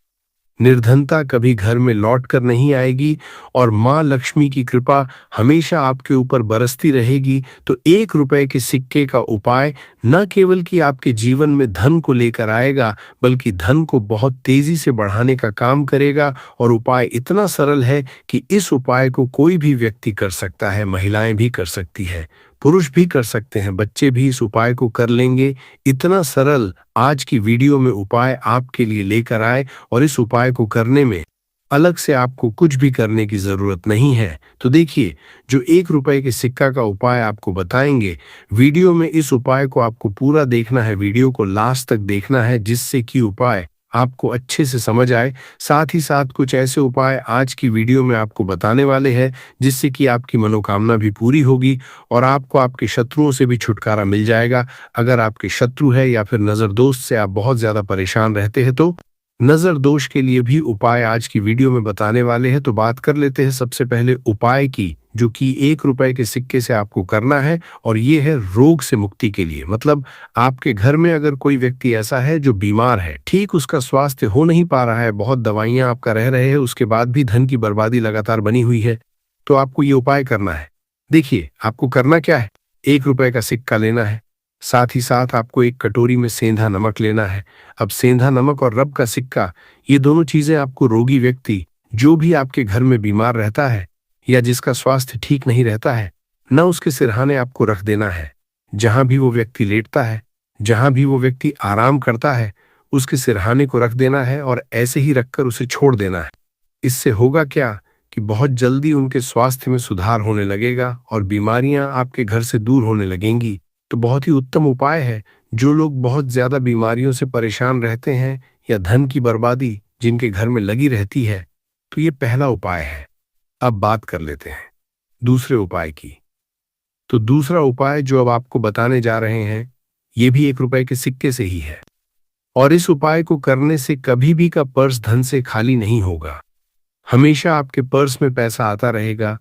निर्धनता कभी घर में लौट कर नहीं आएगी और माँ लक्ष्मी की कृपा हमेशा आपके ऊपर बरसती रहेगी। तो 1 रुपए के सिक्के का उपाय न केवल कि आपके जीवन में धन को लेकर आएगा, बल्कि धन को बहुत तेजी से बढ़ाने का काम करेगा। और उपाय इतना सरल है कि इस उपाय को कोई भी व्यक्ति कर सकता है, महिलाएं भी कर सकती है, पुरुष भी कर सकते हैं, बच्चे भी इस उपाय को कर लेंगे। इतना सरल आज की वीडियो में उपाय आपके लिए लेकर आए और इस उपाय को करने में अलग से आपको कुछ भी करने की जरूरत नहीं है। तो देखिए, जो 1 रुपए के सिक्का का उपाय आपको बताएंगे वीडियो में, इस उपाय को आपको पूरा देखना है, वीडियो को लास्ट तक देखना है, जिससे कि उपाय आपको अच्छे से समझ आए। साथ ही साथ कुछ ऐसे उपाय आज की वीडियो में आपको बताने वाले हैं जिससे कि आपकी मनोकामना भी पूरी होगी और आपको आपके शत्रुओं से भी छुटकारा मिल जाएगा। अगर आपके शत्रु है या फिर नजर दोष से आप बहुत ज्यादा परेशान रहते हैं तो नजर दोष के लिए भी उपाय आज की वीडियो में बताने वाले हैं। तो बात कर लेते हैं सबसे पहले उपाय की, जो कि 1 रुपए के सिक्के से आपको करना है, और ये है रोग से मुक्ति के लिए। मतलब आपके घर में अगर कोई व्यक्ति ऐसा है जो बीमार है, ठीक उसका स्वास्थ्य हो नहीं पा रहा है, बहुत दवाइयां आपका रह रहे हैं, उसके बाद भी धन की बर्बादी लगातार बनी हुई है, तो आपको ये उपाय करना है। देखिए, आपको करना क्या है, 1 रुपए का सिक्का लेना है, साथ ही साथ आपको एक कटोरी में सेंधा नमक लेना है। अब सेंधा नमक और रब का सिक्का, ये दोनों चीजें आपको रोगी व्यक्ति, जो भी आपके घर में बीमार रहता है या जिसका स्वास्थ्य ठीक नहीं रहता है, न उसके सिरहाने आपको रख देना है। जहां भी वो व्यक्ति लेटता है, जहां भी वो व्यक्ति आराम करता है, उसके सिरहाने को रख देना है और ऐसे ही रखकर उसे छोड़ देना है। इससे होगा क्या कि बहुत जल्दी उनके स्वास्थ्य में सुधार होने लगेगा और बीमारियां आपके घर से दूर होने लगेंगी। तो बहुत ही उत्तम उपाय है। जो लोग बहुत ज्यादा बीमारियों से परेशान रहते हैं या धन की बर्बादी जिनके घर में लगी रहती है, तो ये पहला उपाय है। अब बात कर लेते हैं दूसरे उपाय की। तो दूसरा उपाय जो अब आपको बताने जा रहे हैं, ये भी 1 रुपए के सिक्के से ही है और इस उपाय को करने से कभी भी का पर्स धन से खाली नहीं होगा। हमेशा आपके पर्स में पैसा आता रहेगा,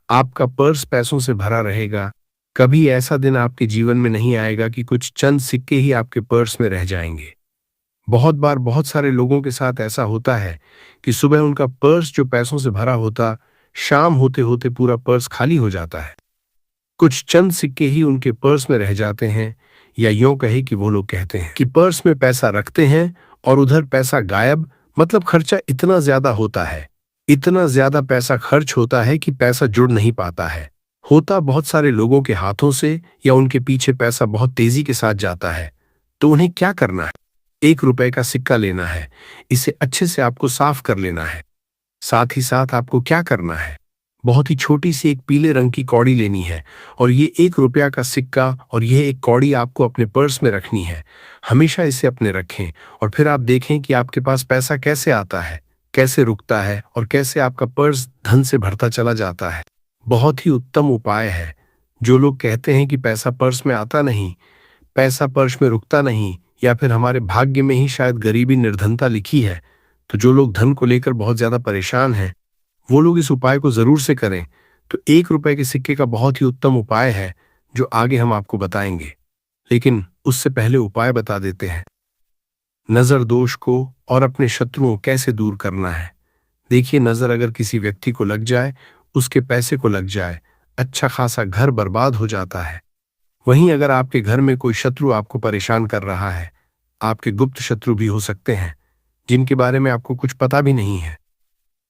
आपका पर्स पैसों से भरा रहेगा। कभी ऐसा दिन आपके जीवन में नहीं आएगा कि कुछ चंद सिक्के ही आपके पर्स में रह जाएंगे। बहुत बार बहुत सारे लोगों के साथ ऐसा होता है कि सुबह उनका पर्स जो पैसों से भरा होता, शाम होते होते पूरा पर्स खाली हो जाता है। कुछ चंद सिक्के ही उनके पर्स में रह जाते हैं। या यूं कहे कि वो लोग कहते हैं कि पर्स में पैसा रखते हैं और उधर पैसा गायब, मतलब खर्चा इतना ज्यादा होता है, इतना ज्यादा पैसा खर्च होता है कि पैसा जुड़ नहीं पाता है। होता बहुत सारे लोगों के हाथों से या उनके पीछे पैसा बहुत तेजी के साथ जाता है। तो उन्हें क्या करना है? 1 रुपए का सिक्का लेना है, इसे अच्छे से आपको साफ कर लेना है। साथ ही साथ आपको क्या करना है? बहुत ही छोटी सी एक पीले रंग की कौड़ी लेनी है और ये 1 रुपया का सिक्का और यह एक कौड़ी आपको अपने पर्स में रखनी है। हमेशा इसे अपने रखें और फिर आप देखें कि आपके पास पैसा कैसे आता है, कैसे रुकता है और कैसे आपका पर्स धन से भरता चला जाता है। बहुत ही उत्तम उपाय है। जो लोग कहते हैं कि पैसा पर्स में आता नहीं, पैसा पर्स में रुकता नहीं, या फिर हमारे भाग्य में ही शायद गरीबी निर्धनता लिखी है, तो जो लोग धन को लेकर बहुत ज्यादा परेशान हैं, वो लोग इस उपाय को जरूर से करें। तो 1 रुपए के सिक्के का बहुत ही उत्तम उपाय है जो आगे हम आपको बताएंगे, लेकिन उससे पहले उपाय बता देते हैं। नजर दोष को और अपने शत्रुओं कैसे दूर करना है। देखिए, नजर अगर किसी व्यक्ति को लग जाए, उसके पैसे को लग जाए, अच्छा खासा घर बर्बाद हो जाता है। वहीं अगर आपके घर में कोई शत्रु आपको परेशान कर रहा है, आपके गुप्त शत्रु भी हो सकते हैं जिनके बारे में आपको कुछ पता भी नहीं है,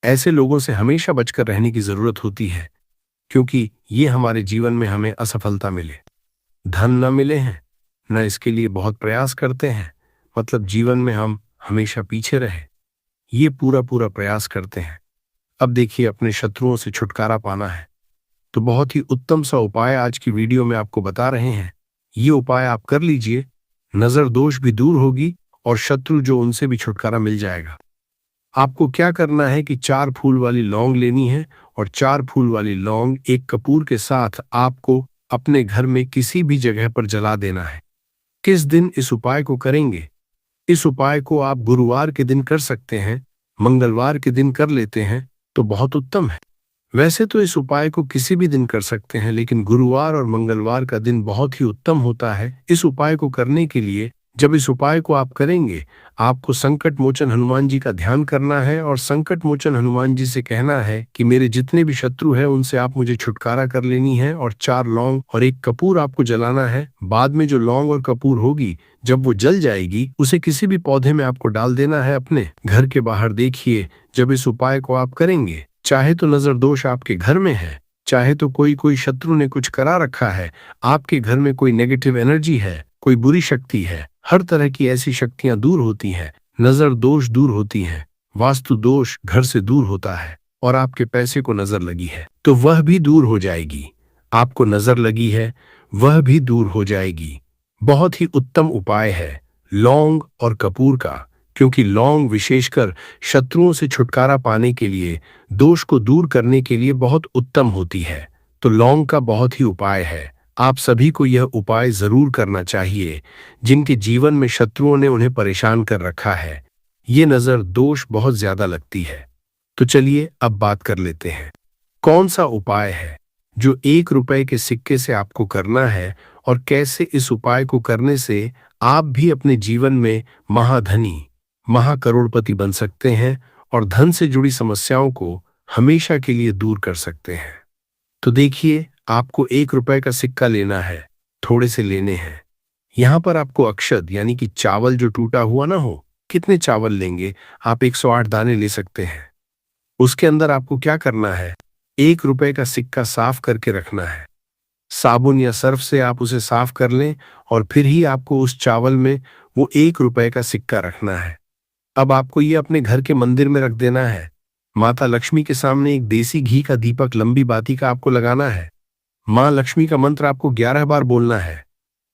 ऐसे लोगों से हमेशा बचकर रहने की जरूरत होती है, क्योंकि ये हमारे जीवन में हमें असफलता मिले, धन न मिले हैं, न इसके लिए बहुत प्रयास करते हैं, मतलब जीवन में हम हमेशा पीछे रहे, ये पूरा पूरा प्रयास करते हैं। अब देखिए, अपने शत्रुओं से छुटकारा पाना है तो बहुत ही उत्तम सा उपाय आज की वीडियो में आपको बता रहे हैं। ये उपाय आप कर लीजिए, नजर दोष भी दूर होगी और शत्रु जो उनसे भी छुटकारा मिल जाएगा। आपको क्या करना है कि 4 फूल वाली लौंग लेनी है और 4 फूल वाली लौंग एक कपूर के साथ आपको अपने घर में किसी भी जगह पर जला देना है। किस दिन इस उपाय को करेंगे? इस उपाय को आप गुरुवार के दिन कर सकते हैं, मंगलवार के दिन कर लेते हैं तो बहुत उत्तम है। वैसे तो इस उपाय को किसी भी दिन कर सकते हैं, लेकिन गुरुवार और मंगलवार का दिन बहुत ही उत्तम होता है इस उपाय को करने के लिए। जब इस उपाय को आप करेंगे, आपको संकट मोचन हनुमान जी का ध्यान करना है और संकट मोचन हनुमान जी से कहना है कि मेरे जितने भी शत्रु हैं उनसे आप मुझे छुटकारा कर लेनी है, और 4 लौंग और 1 कपूर आपको जलाना है। बाद में जो लौंग और कपूर होगी, जब वो जल जाएगी, उसे किसी भी पौधे में आपको डाल देना है अपने घर के बाहर। देखिए, जब इस उपाय को आप करेंगे, चाहे तो नजर दोष आपके घर में है, चाहे तो कोई शत्रु ने कुछ करा रखा है, आपके घर में कोई नेगेटिव एनर्जी है, कोई बुरी शक्ति है, हर तरह की ऐसी शक्तियां दूर होती हैं, नजर दोष दूर होती हैं, वास्तु दोष घर से दूर होता है, और आपके पैसे को नजर लगी है तो वह भी दूर हो जाएगी। आपको नजर लगी है, वह भी दूर हो जाएगी। बहुत ही उत्तम उपाय है लौंग और कपूर का, क्योंकि लौंग विशेषकर शत्रुओं से छुटकारा पाने के लिए, दोष को दूर करने के लिए बहुत उत्तम होती है। तो लौंग का बहुत ही उपाय है। आप सभी को यह उपाय जरूर करना चाहिए जिनके जीवन में शत्रुओं ने उन्हें परेशान कर रखा है, ये नजर दोष बहुत ज्यादा लगती है। तो चलिए अब बात कर लेते हैं, कौन सा उपाय है जो 1 रुपए के सिक्के से आपको करना है और कैसे इस उपाय को करने से आप भी अपने जीवन में महाधनी, महाकरोड़पति बन सकते हैं और धन से जुड़ी समस्याओं को हमेशा के लिए दूर कर सकते हैं। तो देखिए, आपको 1 रुपए का सिक्का लेना है, थोड़े से लेने हैं। यहां पर आपको अक्षत यानी कि चावल जो टूटा हुआ ना हो, कितने चावल लेंगे? आप 108 दाने ले सकते हैं। उसके अंदर आपको क्या करना है? 1 रुपए का सिक्का साफ करके रखना है। साबुन या सर्फ से आप उसे साफ कर लें और फिर ही आपको उस चावल में वो 1 रुपए का सिक्का रखना है। अब आपको ये अपने घर के मंदिर में रख देना है। माता लक्ष्मी के सामने एक देसी घी का दीपक लंबी बाती का आपको लगाना है। माँ लक्ष्मी का मंत्र आपको 11 बार बोलना है।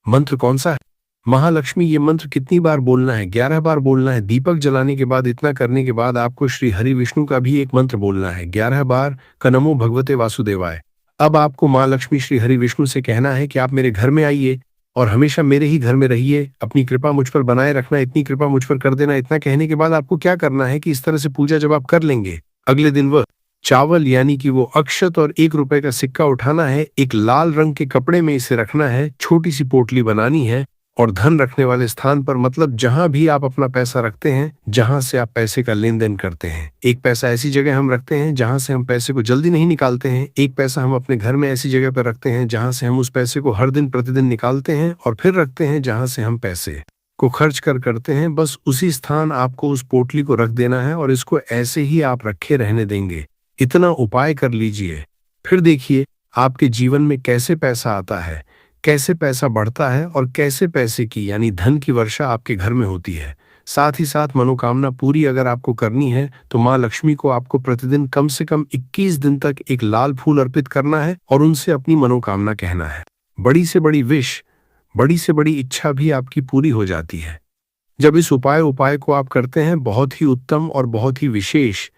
मंत्र कौन सा है? महालक्ष्मी, ये मंत्र कितनी बार बोलना है? 11 बार बोलना है। दीपक जलाने के बाद, इतना करने के बाद आपको श्री हरि विष्णु का भी एक मंत्र बोलना है 11 बार, नमो भगवते वासुदेवाय। अब आपको माँ लक्ष्मी श्री हरि विष्णु से कहना है कि आप मेरे घर में आइए और हमेशा मेरे ही घर में रहिए, अपनी कृपा मुझ पर बनाए रखना, इतनी कृपा मुझ पर कर देना। इतना कहने के बाद आपको क्या करना है कि इस तरह से पूजा जब आप कर लेंगे, अगले दिन वह चावल यानी कि वो अक्षत और 1 रुपए का सिक्का उठाना है, एक लाल रंग के कपड़े में इसे रखना है, छोटी सी पोटली बनानी है और धन रखने वाले स्थान पर मतलब जहां भी आप अपना पैसा रखते हैं, जहां से आप पैसे का लेन देन करते हैं। एक पैसा ऐसी जगह हम रखते हैं जहां से हम पैसे को जल्दी नहीं निकालते हैं। एक पैसा हम अपने घर में ऐसी जगह पर रखते हैं जहां से हम उस पैसे को हर दिन प्रतिदिन निकालते हैं और फिर रखते हैं जहां से हम पैसे को खर्च करते हैं। बस उसी स्थान आपको उस पोटली को रख देना है और इसको ऐसे ही आप रखे रहने देंगे। इतना उपाय कर लीजिए, फिर देखिए आपके जीवन में कैसे पैसा आता है, कैसे पैसा बढ़ता है और कैसे पैसे की यानी धन की वर्षा आपके घर में होती है। साथ ही साथ मनोकामना पूरी अगर आपको करनी है तो माँ लक्ष्मी को आपको प्रतिदिन कम से कम 21 दिन तक एक लाल फूल अर्पित करना है और उनसे अपनी मनोकामना कहना है। बड़ी से बड़ी विश, बड़ी से बड़ी इच्छा भी आपकी पूरी हो जाती है जब इस उपाय को आप करते हैं। बहुत ही उत्तम और बहुत ही विशेष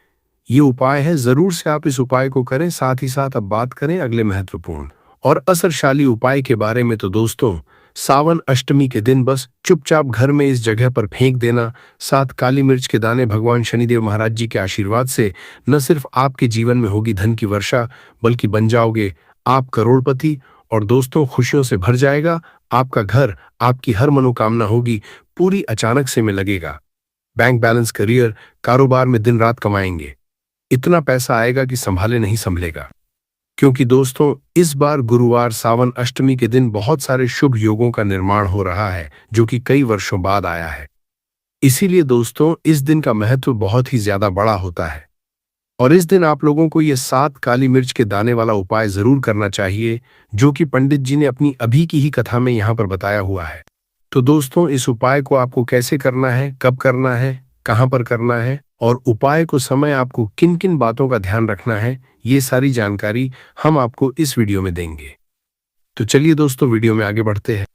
ये उपाय है, जरूर से आप इस उपाय को करें। साथ ही साथ अब बात करें अगले महत्वपूर्ण और असरशाली उपाय के बारे में। तो दोस्तों, सावन अष्टमी के दिन बस चुपचाप घर में इस जगह पर फेंक देना 7 काली मिर्च के दाने भगवान शनिदेव महाराज जी के आशीर्वाद से न सिर्फ आपके जीवन में होगी धन की वर्षा, बल्कि बन जाओगे आप करोड़पति और दोस्तों खुशियों से भर जाएगा आपका घर। आपकी हर मनोकामना होगी पूरी, अचानक से में लगेगा बैंक बैलेंस, करियर, कारोबार में दिन रात कमाएंगे। इतना पैसा आएगा कि संभाले नहीं संभलेगा। क्योंकि दोस्तों, इस बार गुरुवार सावन अष्टमी के दिन बहुत सारे शुभ योगों का निर्माण हो रहा है जो कि कई वर्षों बाद आया है। इसीलिए दोस्तों, इस दिन का महत्व बहुत ही ज्यादा बड़ा होता है और इस दिन आप लोगों को यह 7 काली मिर्च के दाने वाला उपाय जरूर करना चाहिए जो कि पंडित जी ने अपनी अभी की ही कथा में यहाँ पर बताया हुआ है। तो दोस्तों, इस उपाय को आपको कैसे करना है, कब करना है, कहाँ पर करना है और उपाय को समय आपको किन किन बातों का ध्यान रखना है, ये सारी जानकारी हम आपको इस वीडियो में देंगे। तो चलिए दोस्तों, वीडियो में आगे बढ़ते हैं।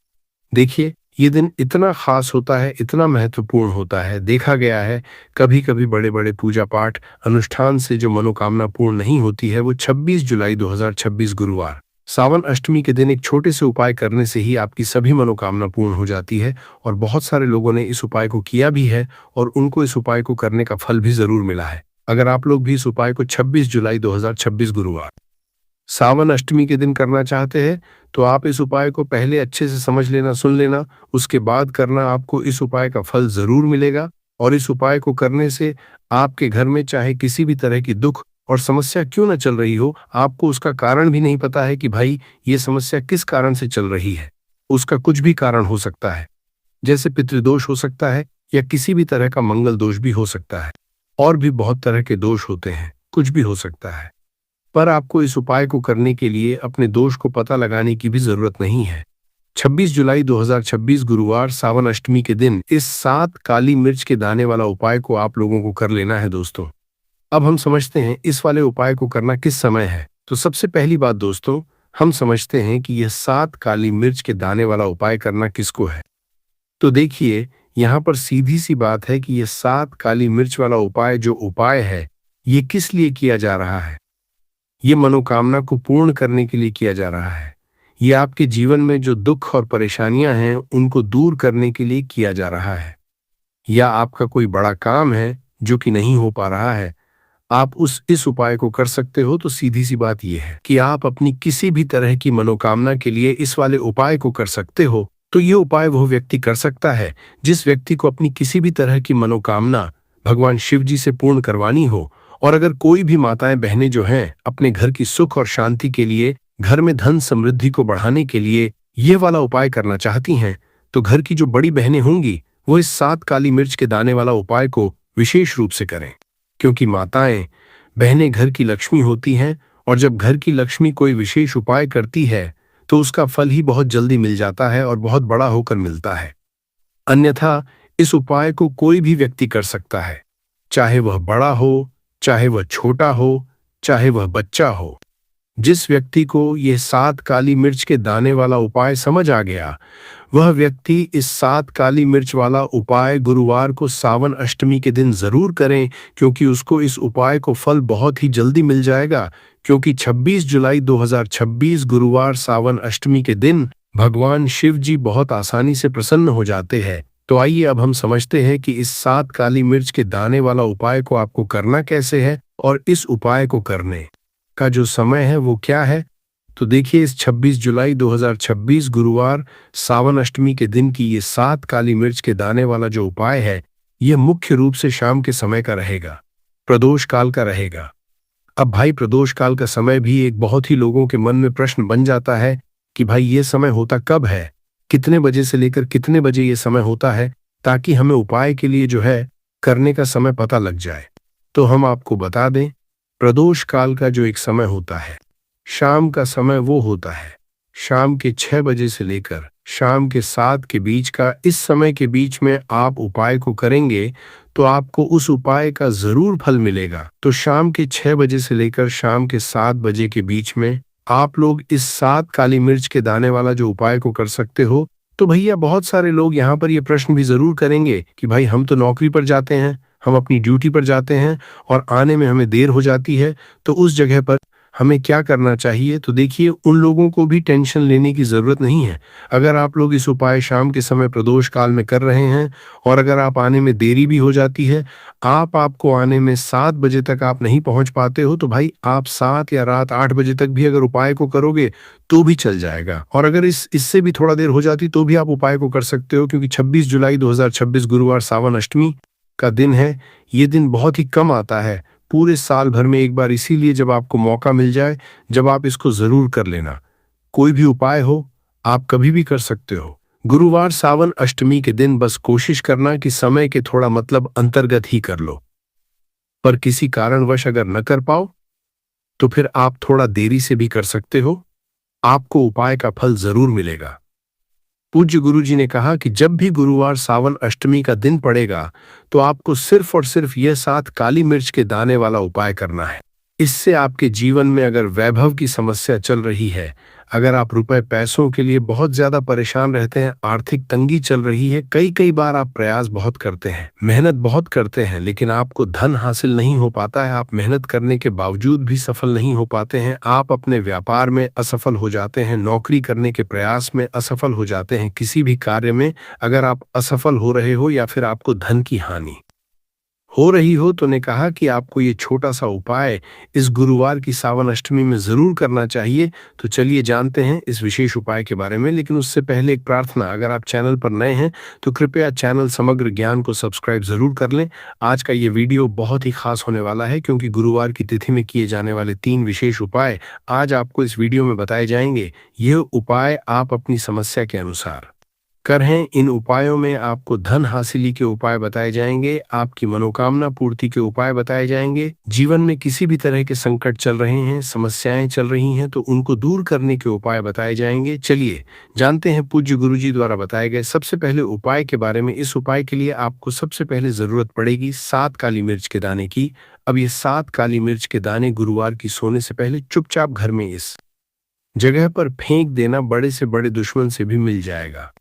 देखिए, ये दिन इतना खास होता है, इतना महत्वपूर्ण होता है। देखा गया है कभी कभी बड़े बड़े पूजा पाठ अनुष्ठान से जो मनोकामना पूर्ण नहीं होती है, वो 26 जुलाई 2026 गुरुवार सावन अष्टमी के दिन एक छोटे से उपाय करने से ही आपकी सभी मनोकामना पूर्ण हो जाती है। और बहुत सारे लोगों ने इस उपाय को किया भी है और उनको इस उपाय को करने का फल भी जरूर मिला है। अगर आप लोग भी इस उपाय को 26 जुलाई 2026 गुरुवार सावन अष्टमी के दिन करना चाहते हैं तो आप इस उपाय को पहले अच्छे से समझ लेना, सुन लेना, उसके बाद करना। आपको इस उपाय का फल जरूर मिलेगा और इस उपाय को करने से आपके घर में चाहे किसी भी तरह की दुख और समस्या क्यों न चल रही हो, आपको उसका कारण भी नहीं पता है कि भाई ये समस्या किस कारण से चल रही है। उसका कुछ भी कारण हो सकता है, जैसे पितृदोष हो सकता है या किसी भी तरह का मंगल दोष भी हो सकता है, और भी बहुत तरह के दोष होते हैं, कुछ भी हो सकता है। पर आपको इस उपाय को करने के लिए अपने दोष को पता लगाने की भी जरूरत नहीं है। 26 जुलाई 2026 गुरुवार सावन अष्टमी के दिन इस 7 काली मिर्च के दाने वाला उपाय को आप लोगों को कर लेना है। दोस्तों, अब हम समझते हैं इस वाले उपाय को करना किस समय है। तो सबसे पहली बात दोस्तों, हम समझते हैं कि यह 7 काली मिर्च के दाने वाला उपाय करना किसको है। तो देखिए, यहाँ पर सीधी सी बात है कि यह 7 काली मिर्च वाला उपाय जो उपाय है, ये किस लिए किया जा रहा है। ये मनोकामना को पूर्ण करने के लिए किया जा रहा है। ये आपके जीवन में जो दुख और परेशानियां हैं उनको दूर करने के लिए किया जा रहा है। या आपका कोई बड़ा काम है जो कि नहीं हो पा रहा है, आप इस उपाय को कर सकते हो। तो सीधी सी बात यह है कि आप अपनी किसी भी तरह की मनोकामना के लिए इस वाले उपाय को कर सकते हो। तो ये उपाय वह व्यक्ति कर सकता है जिस व्यक्ति को अपनी किसी भी तरह की मनोकामना भगवान शिव जी से पूर्ण करवानी हो। और अगर कोई भी माताएं बहनें जो हैं अपने घर की सुख और शांति के लिए, घर में धन समृद्धि को बढ़ाने के लिए ये वाला उपाय करना चाहती हैं, तो घर की जो बड़ी बहनें होंगी वो इस 7 काली मिर्च के दाने वाला उपाय को विशेष रूप से करें। क्योंकि माताएं बहनें घर की लक्ष्मी होती हैं और जब घर की लक्ष्मी कोई विशेष उपाय करती है तो उसका फल ही बहुत जल्दी मिल जाता है और बहुत बड़ा होकर मिलता है। अन्यथा इस उपाय को कोई भी व्यक्ति कर सकता है, चाहे वह बड़ा हो, चाहे वह छोटा हो, चाहे वह बच्चा हो। जिस व्यक्ति को यह 7 काली मिर्च के दाने वाला उपाय समझ आ गया, वह व्यक्ति इस 7 काली मिर्च वाला उपाय गुरुवार को सावन अष्टमी के दिन जरूर करें, क्योंकि उसको इस उपाय को फल बहुत ही जल्दी मिल जाएगा। क्योंकि 26 जुलाई 2026 गुरुवार सावन अष्टमी के दिन भगवान शिव जी बहुत आसानी से प्रसन्न हो जाते हैं। तो आइए अब हम समझते हैं कि इस 7 काली मिर्च के दाने वाला उपाय को आपको करना कैसे है और इस उपाय को करने का जो समय है वो क्या है। तो देखिए, इस 26 जुलाई 2026 गुरुवार सावन अष्टमी के दिन की ये 7 काली मिर्च के दाने वाला जो उपाय है, यह मुख्य रूप से शाम के समय का रहेगा, प्रदोष काल का रहेगा। अब भाई, प्रदोष काल का समय भी एक बहुत ही लोगों के मन में प्रश्न बन जाता है कि भाई ये समय होता कब है, कितने बजे से लेकर कितने बजे ये समय होता है, ताकि हमें उपाय के लिए जो है करने का समय पता लग जाए। तो हम आपको बता दें, प्रदोष काल का जो एक समय होता है, शाम का समय वो होता है शाम के 6 बजे से लेकर शाम के 7 के बीच का। इस समय के बीच में आप उपाय को करेंगे तो आपको उस उपाय का जरूर फल मिलेगा। तो शाम के 6 बजे से लेकर शाम के 7 बजे के बीच में आप लोग इस 7 काली मिर्च के दाने वाला जो उपाय को कर सकते हो। तो भैया, बहुत सारे लोग यहाँ पर ये प्रश्न भी जरूर करेंगे कि भाई हम तो नौकरी पर जाते हैं, हम अपनी ड्यूटी पर जाते हैं और आने में हमें देर हो जाती है, तो उस जगह पर हमें क्या करना चाहिए? तो देखिए, उन लोगों को भी टेंशन लेने की जरूरत नहीं है। अगर आप लोग इस उपाय शाम के समय प्रदोष काल में कर रहे हैं और अगर आप आने में देरी भी हो जाती है, आपको आने में 7 बजे तक आप नहीं पहुंच पाते हो, तो भाई आप 7 या रात 8 बजे तक भी अगर उपाय को करोगे तो भी चल जाएगा। और अगर इससे भी थोड़ा देर हो जाती तो भी आप उपाय को कर सकते हो, क्योंकि 26 जुलाई 2026 गुरुवार सावन अष्टमी का दिन है। ये दिन बहुत ही कम आता है पूरे साल भर में एक बार, इसीलिए जब आपको मौका मिल जाए, जब आप इसको जरूर कर लेना। कोई भी उपाय हो, आप कभी भी कर सकते हो। गुरुवार सावन अष्टमी के दिन बस कोशिश करना कि समय के थोड़ा अंतर्गत ही कर लो। पर किसी कारणवश अगर न कर पाओ तो फिर आप थोड़ा देरी से भी कर सकते हो, आपको उपाय का फल जरूर मिलेगा। पूज्य गुरुजी ने कहा कि जब भी गुरुवार सावन अष्टमी का दिन पड़ेगा तो आपको सिर्फ और सिर्फ यह 7 काली मिर्च के दाने वाला उपाय करना है। इससे आपके जीवन में अगर वैभव की समस्या चल रही है, अगर आप रुपए पैसों के लिए बहुत ज्यादा परेशान रहते हैं, आर्थिक तंगी चल रही है, कई बार आप प्रयास बहुत करते हैं, मेहनत बहुत करते हैं, लेकिन आपको धन हासिल नहीं हो पाता है, आप मेहनत करने के बावजूद भी सफल नहीं हो पाते हैं, आप अपने व्यापार में असफल हो जाते हैं, नौकरी करने के प्रयास में असफल हो जाते हैं, किसी भी कार्य में अगर आप असफल हो रहे हो या फिर आपको धन की हानि हो रही हो, तो ने कहा कि आपको ये छोटा सा उपाय इस गुरुवार की सावन अष्टमी में जरूर करना चाहिए। तो चलिए जानते हैं इस विशेष उपाय के बारे में, लेकिन उससे पहले एक प्रार्थना, अगर आप चैनल पर नए हैं तो कृपया चैनल समग्र ज्ञान को सब्सक्राइब जरूर कर लें। आज का ये वीडियो बहुत ही खास होने वाला है, क्योंकि गुरुवार की तिथि में किए जाने वाले 3 विशेष उपाय आज आपको इस वीडियो में बताए जाएंगे। ये उपाय आप अपनी समस्या के अनुसार करें। इन उपायों में आपको धन हासिली के उपाय बताए जाएंगे, आपकी मनोकामना पूर्ति के उपाय बताए जाएंगे। जीवन में किसी भी तरह के संकट चल रहे हैं, समस्याएं चल रही हैं, तो उनको दूर करने के उपाय बताए जाएंगे। चलिए जानते हैं पूज्य गुरुजी द्वारा बताए गए सबसे पहले उपाय के बारे में। इस उपाय के लिए आपको सबसे पहले जरूरत पड़ेगी 7 काली मिर्च के दाने की। अब ये 7 काली मिर्च के दाने गुरुवार की सोने से पहले चुपचाप घर में इस जगह पर फेंक देना, बड़े से बड़े दुश्मन से भी मिल जाएगा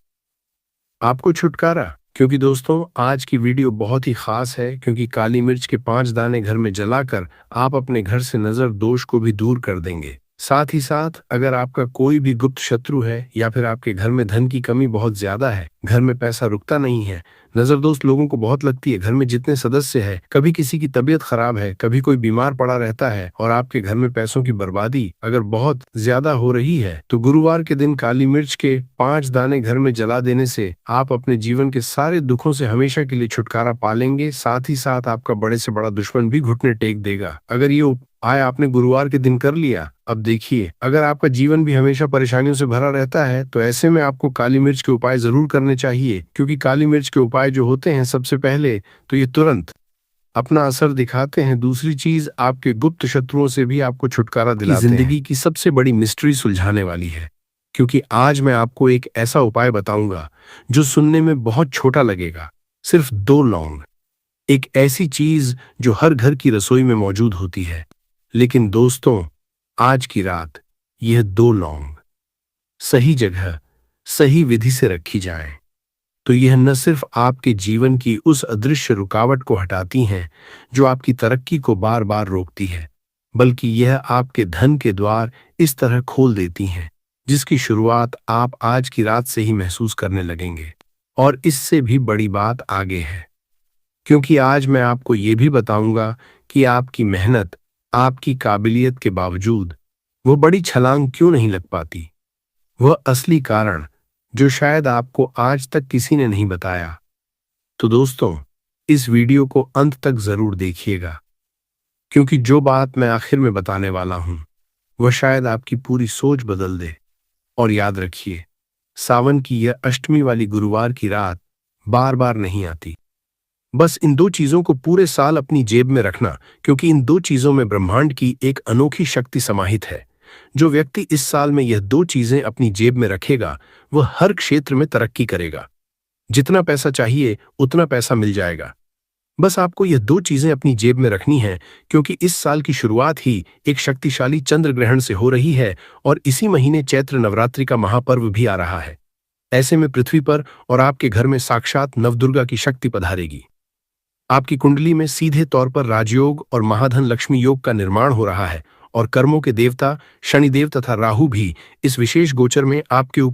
आपको छुटकारा। क्योंकि दोस्तों, आज की वीडियो बहुत ही खास है, क्योंकि काली मिर्च के 5 दाने घर में जलाकर आप अपने घर से नजर दोष को भी दूर कर देंगे। साथ ही साथ अगर आपका कोई भी गुप्त शत्रु है या फिर आपके घर में धन की कमी बहुत ज्यादा है, घर में पैसा रुकता नहीं है, नजर दोस्त लोगों को बहुत लगती है, घर में जितने सदस्य है, कभी किसी की तबीयत खराब है, कभी कोई बीमार पड़ा रहता है और आपके घर में पैसों की बर्बादी अगर बहुत ज्यादा हो रही है, तो गुरुवार के दिन काली मिर्च के 5 दाने घर में जला देने से आप अपने जीवन के सारे दुखों से हमेशा के लिए छुटकारा पालेंगे। साथ ही साथ आपका बड़े से बड़ा दुश्मन भी घुटने टेक देगा। अगर ये उपाय आपने गुरुवार के दिन कर लिया, अब देखिए, अगर आपका जीवन भी हमेशा परेशानियों से भरा रहता है, तो ऐसे में आपको काली मिर्च के उपाय जरूर करने चाहिए, क्योंकि काली मिर्च के उपाय जो होते हैं, सबसे पहले तो ये तुरंत अपना असर दिखाते हैं। दूसरी चीज, आपके गुप्त शत्रुओं से भी आपको छुटकारा दिलाते हैं। जिंदगी की सबसे बड़ी मिस्ट्री सुलझाने वाली है, क्योंकि आज मैं आपको एक ऐसा उपाय बताऊंगा जो सुनने में बहुत छोटा लगेगा। सिर्फ 2 लौंग, एक ऐसी चीज जो हर घर की रसोई में मौजूद होती है, लेकिन दोस्तों, आज की रात यह 2 लौंग सही जगह, सही विधि से रखी जाएं, तो यह न सिर्फ आपके जीवन की उस अदृश्य रुकावट को हटाती हैं जो आपकी तरक्की को बार बार रोकती है, बल्कि यह आपके धन के द्वार इस तरह खोल देती हैं जिसकी शुरुआत आप आज की रात से ही महसूस करने लगेंगे। और इससे भी बड़ी बात आगे है, क्योंकि आज मैं आपको ये भी बताऊंगा कि आपकी मेहनत, आपकी काबिलियत के बावजूद वो बड़ी छलांग क्यों नहीं लग पाती? वह असली कारण जो शायद आपको आज तक किसी ने नहीं बताया। तो दोस्तों, इस वीडियो को अंत तक जरूर देखिएगा, क्योंकि जो बात मैं आखिर में बताने वाला हूं वह शायद आपकी पूरी सोच बदल दे। और याद रखिए, सावन की यह अष्टमी वाली गुरुवार की रात बार बार नहीं आती। बस इन दो चीजों को पूरे साल अपनी जेब में रखना, क्योंकि इन दो चीजों में ब्रह्मांड की एक अनोखी शक्ति समाहित है। जो व्यक्ति इस साल में यह दो चीजें अपनी जेब में रखेगा वह हर क्षेत्र में तरक्की करेगा। जितना पैसा चाहिए उतना पैसा मिल जाएगा। बस आपको यह दो चीजें अपनी जेब में रखनी हैं, क्योंकि इस साल की शुरुआत ही एक शक्तिशाली चंद्र ग्रहण से हो रही है और इसी महीने चैत्र नवरात्रि का महापर्व भी आ रहा है। ऐसे में पृथ्वी पर और आपके घर में साक्षात नवदुर्गा की शक्ति पधारेगी। आपकी कुंडली में सीधे तौर पर राजयोग और महाधन लक्ष्मी योग का निर्माण हो रहा है और कर्मों के देवता शनिदेव तथा राहु भी इस विशेष गोचर में आपके ऊपर